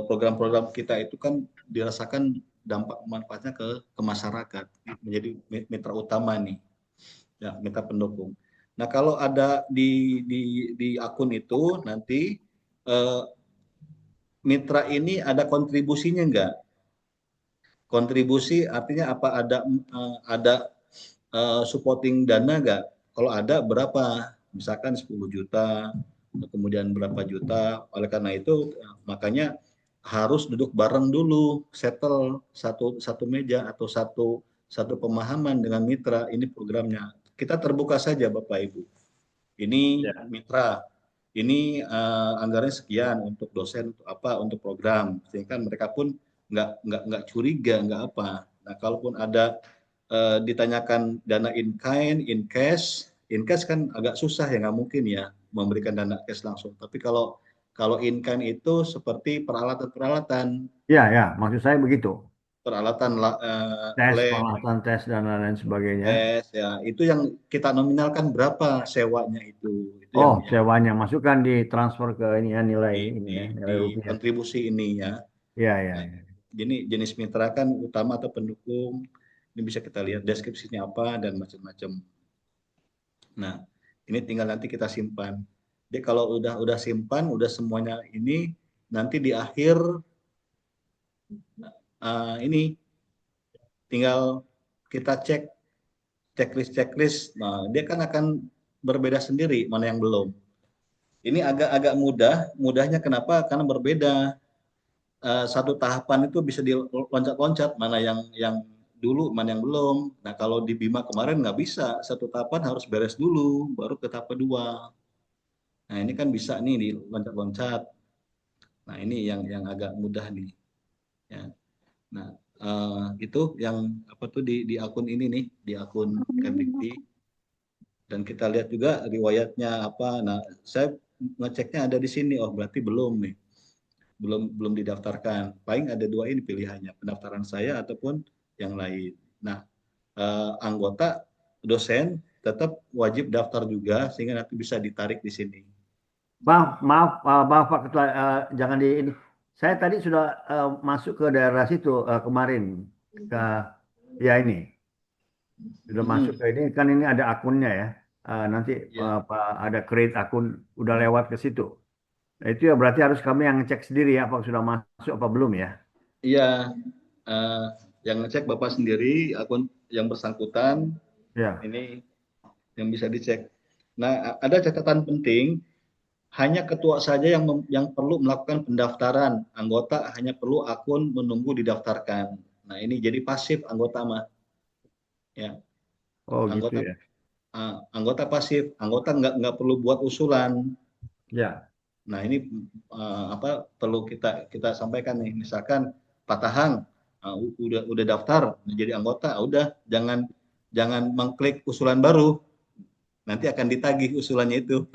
program-program kita itu kan dirasakan dampak manfaatnya ke masyarakat, menjadi mitra utama nih ya, mitra pendukung. Nah, kalau ada di akun itu nanti mitra ini ada kontribusinya enggak? Kontribusi artinya apa? Ada supporting dana enggak? Kalau ada berapa? Misalkan 10 juta, kemudian berapa juta. Oleh karena itu makanya harus duduk bareng dulu, settle satu meja atau satu pemahaman dengan mitra ini programnya. Kita terbuka saja Bapak Ibu. ini Ya. mitra, ini anggarannya sekian untuk dosen, untuk apa, untuk program, sehingga mereka pun nggak curiga, nggak apa. Nah, kalaupun ada ditanyakan dana in kind, in cash kan agak susah ya, nggak mungkin ya memberikan dana cash langsung. Tapi kalau in kind itu seperti peralatan-peralatan, Ya, maksud saya begitu. peralatan Tes, lab, pengalaman tes dan lain-lain sebagainya. tes ya, itu yang kita nominalkan berapa sewanya itu Oh, yang sewanya masukkan di transfer ke ini ya, nilai ini ya, nilai di rupiah. kontribusi ini ya. Ya. Jadi jenis mitra kan utama atau pendukung, ini bisa kita lihat deskripsinya apa dan macam-macam. Nah, ini tinggal nanti kita simpan. Jadi kalau udah simpan, udah semuanya ini, nanti di akhir ini tinggal kita cek checklist. Nah, dia kan akan berbeda sendiri mana yang belum. Ini agak mudahnya kenapa? Karena berbeda. Satu tahapan itu bisa diloncat-loncat, mana yang dulu, mana yang belum. Nah, kalau di Bima kemarin nggak bisa, satu tahapan harus beres dulu, baru ke tahap kedua. Nah, ini kan bisa nih diloncat-loncat. Nah, ini yang agak mudah nih. Ya. Nah, itu yang apa tuh di akun ini nih, di akun Kemdikti. Dan kita lihat juga riwayatnya apa. Nah, saya ngeceknya ada di sini. Oh, berarti belum nih. Belum didaftarkan. Paling ada dua ini pilihannya, pendaftaran saya ataupun yang lain. Nah, anggota dosen tetap wajib daftar juga sehingga nanti bisa ditarik di sini. Maaf Pak Ketua, jangan di ini. Saya tadi sudah masuk ke daerah situ kemarin ke ya ini sudah masuk ke ini, kan ini ada akunnya ya. Nanti ada create akun, udah lewat ke situ. Nah, itu ya berarti harus kami yang ngecek sendiri ya, apa sudah masuk apa belum ya? Iya, yang ngecek Bapak sendiri akun yang bersangkutan. Ya. Ini yang bisa dicek. Nah, ada catatan penting. Hanya ketua saja yang perlu melakukan pendaftaran. Anggota hanya perlu akun menunggu didaftarkan. Nah, ini jadi pasif anggota mah. Ya. Oh, Anggota, gitu ya. Anggota pasif. Anggota nggak perlu buat usulan. Ya. Nah, ini apa perlu kita sampaikan nih. Misalkan Pak Tahang udah daftar menjadi anggota, udah jangan mengklik usulan baru. Nanti akan ditagih usulannya itu.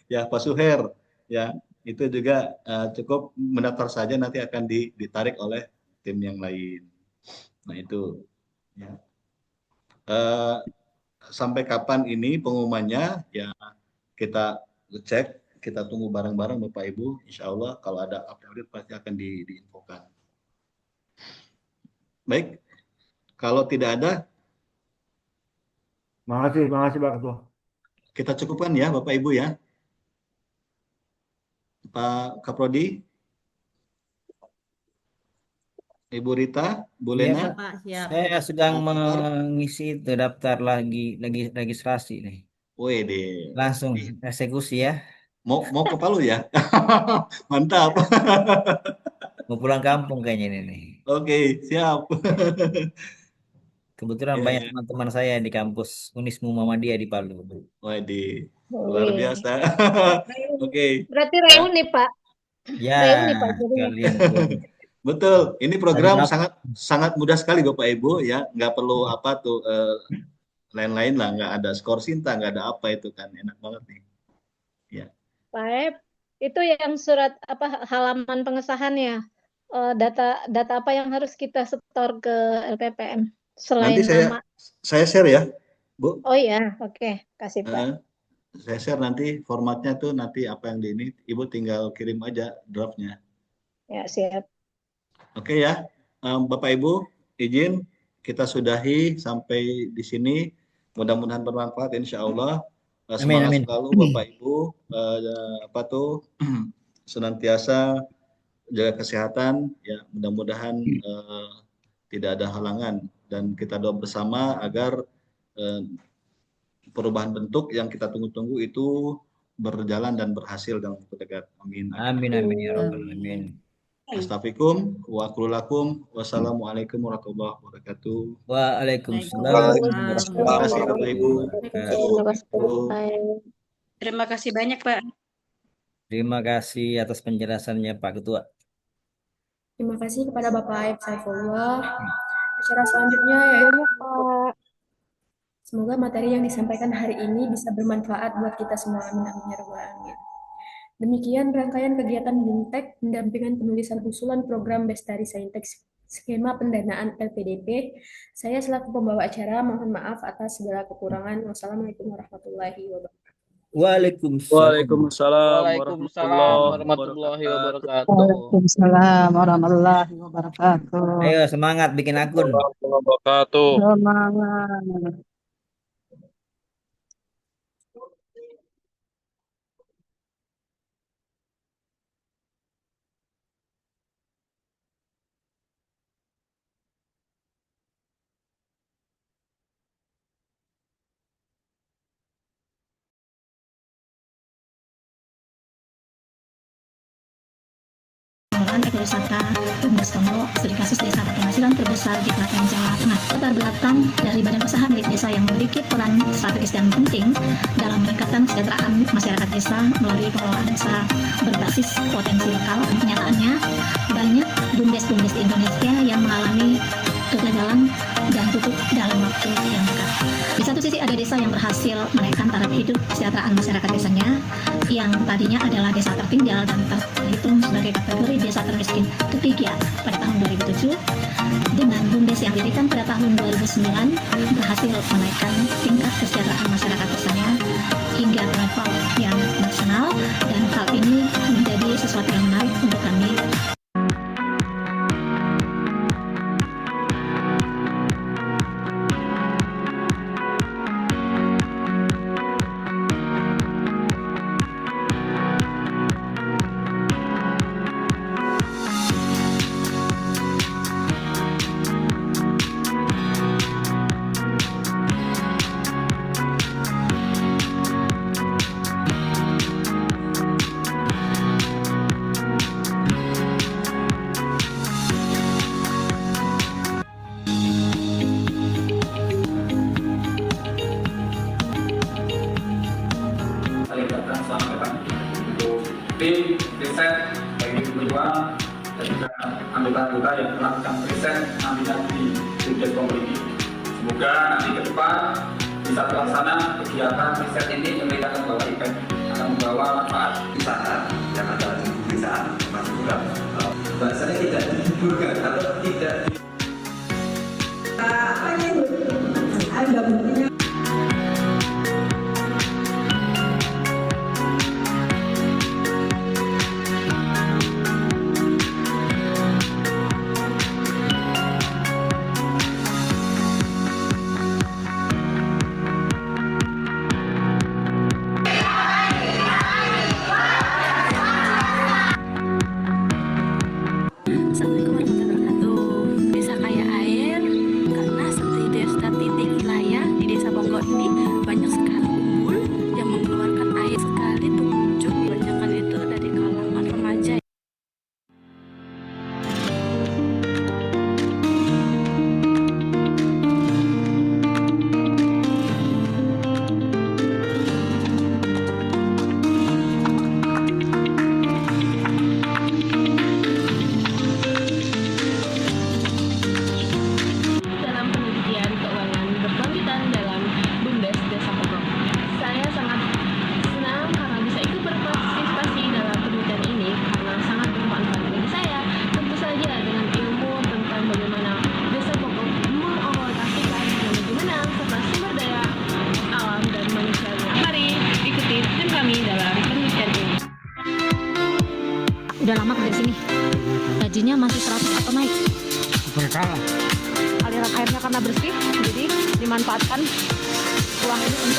Ya, Pak Suher, ya itu juga cukup mendaftar saja, nanti akan ditarik oleh tim yang lain. Nah, itu ya. Sampai kapan ini pengumumannya ya kita cek, kita tunggu bareng-bareng Bapak Ibu. Insya Allah kalau ada update pasti akan diinfokan. Baik, kalau tidak ada. Makasih Pak Ketua. Kita cukupkan ya Bapak Ibu ya. Pak Kaprodi, Ibu Rita, Bu Iya, Lena. Pak. Saya sedang mengisi itu daftar lagi registrasi nih. Wede. Langsung eksekusi ya. Mau ke Palu ya? Mantap. Mau pulang kampung kayaknya ini nih. Oke, siap. Kebetulan banyak teman-teman saya di kampus Unismu Muhammadiyah di Palu. Wede. Luar biasa. Oke. Berarti reuni, Pak. Ya, Reuni, Pak. kalian. Betul. Ini program sangat mudah sekali Bapak Ibu ya. Nggak perlu apa tuh lain-lain lah. Nggak ada skor Sinta, nggak ada apa itu kan. Enak banget nih. Ya. Pak, itu yang surat apa halaman pengesahannya, data apa yang harus kita setor ke LPPM selain Nanti nama? saya share ya, Bu. Oh iya, oke, kasih Pak. Saya share nanti formatnya tuh, nanti apa yang di ini, Ibu tinggal kirim aja draftnya. Ya, siap. Oke ya, Bapak Ibu, izin kita sudahi sampai di sini. Mudah-mudahan bermanfaat, insya Allah. Semangat selalu Bapak Ibu, senantiasa jaga kesehatan. Ya, mudah-mudahan tidak ada halangan dan kita doa bersama agar perubahan bentuk yang kita tunggu-tunggu itu berjalan dan berhasil dalam waktu dekat. Amin. Amin ya rabbal alamin. Astaghfirullahaladzim wa aqululakum. Wassalamualaikum warahmatullahi wabarakatuh. Waalaikumsalam. Terima kasih Bapak Ibu. Terima kasih banyak, Pak. Terima kasih atas penjelasannya Pak Ketua. Terima kasih kepada Bapak Aib Saifullah. Acara selanjutnya yaitu semoga materi yang disampaikan hari ini bisa bermanfaat buat kita semua. Amin amin ya rabbal alamin. Demikian rangkaian kegiatan BIMTEK pendampingan penulisan usulan program Bestari Saintek skema pendanaan LPDP. Saya selaku pembawa acara mohon maaf atas segala kekurangan. Wassalamualaikum warahmatullahi wabarakatuh. Waalaikumsalam warahmatullahi wabarakatuh. Waalaikumsalam warahmatullahi wabarakatuh. Ayo semangat bikin akun. Semangat. Ekowisata Bumdes Tomo, studi kasus desa berpenghasilan terbesar di Klaten, Jawa Tengah. Latar belakang dari badan usaha milik desa yang memiliki peran strategis dan penting dalam meningkatkan kesejahteraan masyarakat desa melalui pengelolaan desa berbasis potensi lokal. Kenyataannya, banyak bumdes-bumdes di Indonesia yang mengalami kegagalan dan tutup dalam waktu yang dekat. Di satu sisi ada desa yang berhasil menaikkan taraf hidup kesejahteraan masyarakat desanya yang tadinya adalah desa tertinggal dan terhitung sebagai kategori desa termiskin ketiga pada tahun 2007, dengan bumdes yang didirikan pada tahun 2009 berhasil menaikkan tingkat kesejahteraan masyarakat desanya hingga level yang nasional, dan hal ini menjadi sesuatu yang menarik untuk kami. Tim riset bagi kedua dan juga anggota-anggota yang melakukan riset ambilan di Bumdes Komoditi. Semoga nanti ke depan bisa terlaksana kegiatan riset ini memberikan membawa impact, akan membawa manfaat di sana yang ada di perusahaan masih kurang. Bahasanya tidak dihiburkan atau tidak apa ini? Ada buktinya. Assalamualaikum warahmatullahi wabarakatuh. Desa kaya air, karena seperti desa titik wilayah di desa Bonggol ini banyak sekali umbul yang mengeluarkan air sekali pengunjung, kebanyakan itu dari kalangan remaja. Dalam penelitian keuangan berbangkitan dalam Bumdes Desa Pokok, saya sangat senang karena bisa ikut berpartisipasi dalam penelitian ini karena sangat bermanfaat bagi saya. Tentu saja dengan ilmu tentang bagaimana Desa Pokok mengoperasikan energi menang serta sumber daya alam dan manusianya. Mari ikuti tim kami dalam penelitian ini. Udah lama kerja sini, gajinya masih 100 atau naik? Berkala. Aliran airnya karena bersih, jadi dimanfaatkan uang ini untuk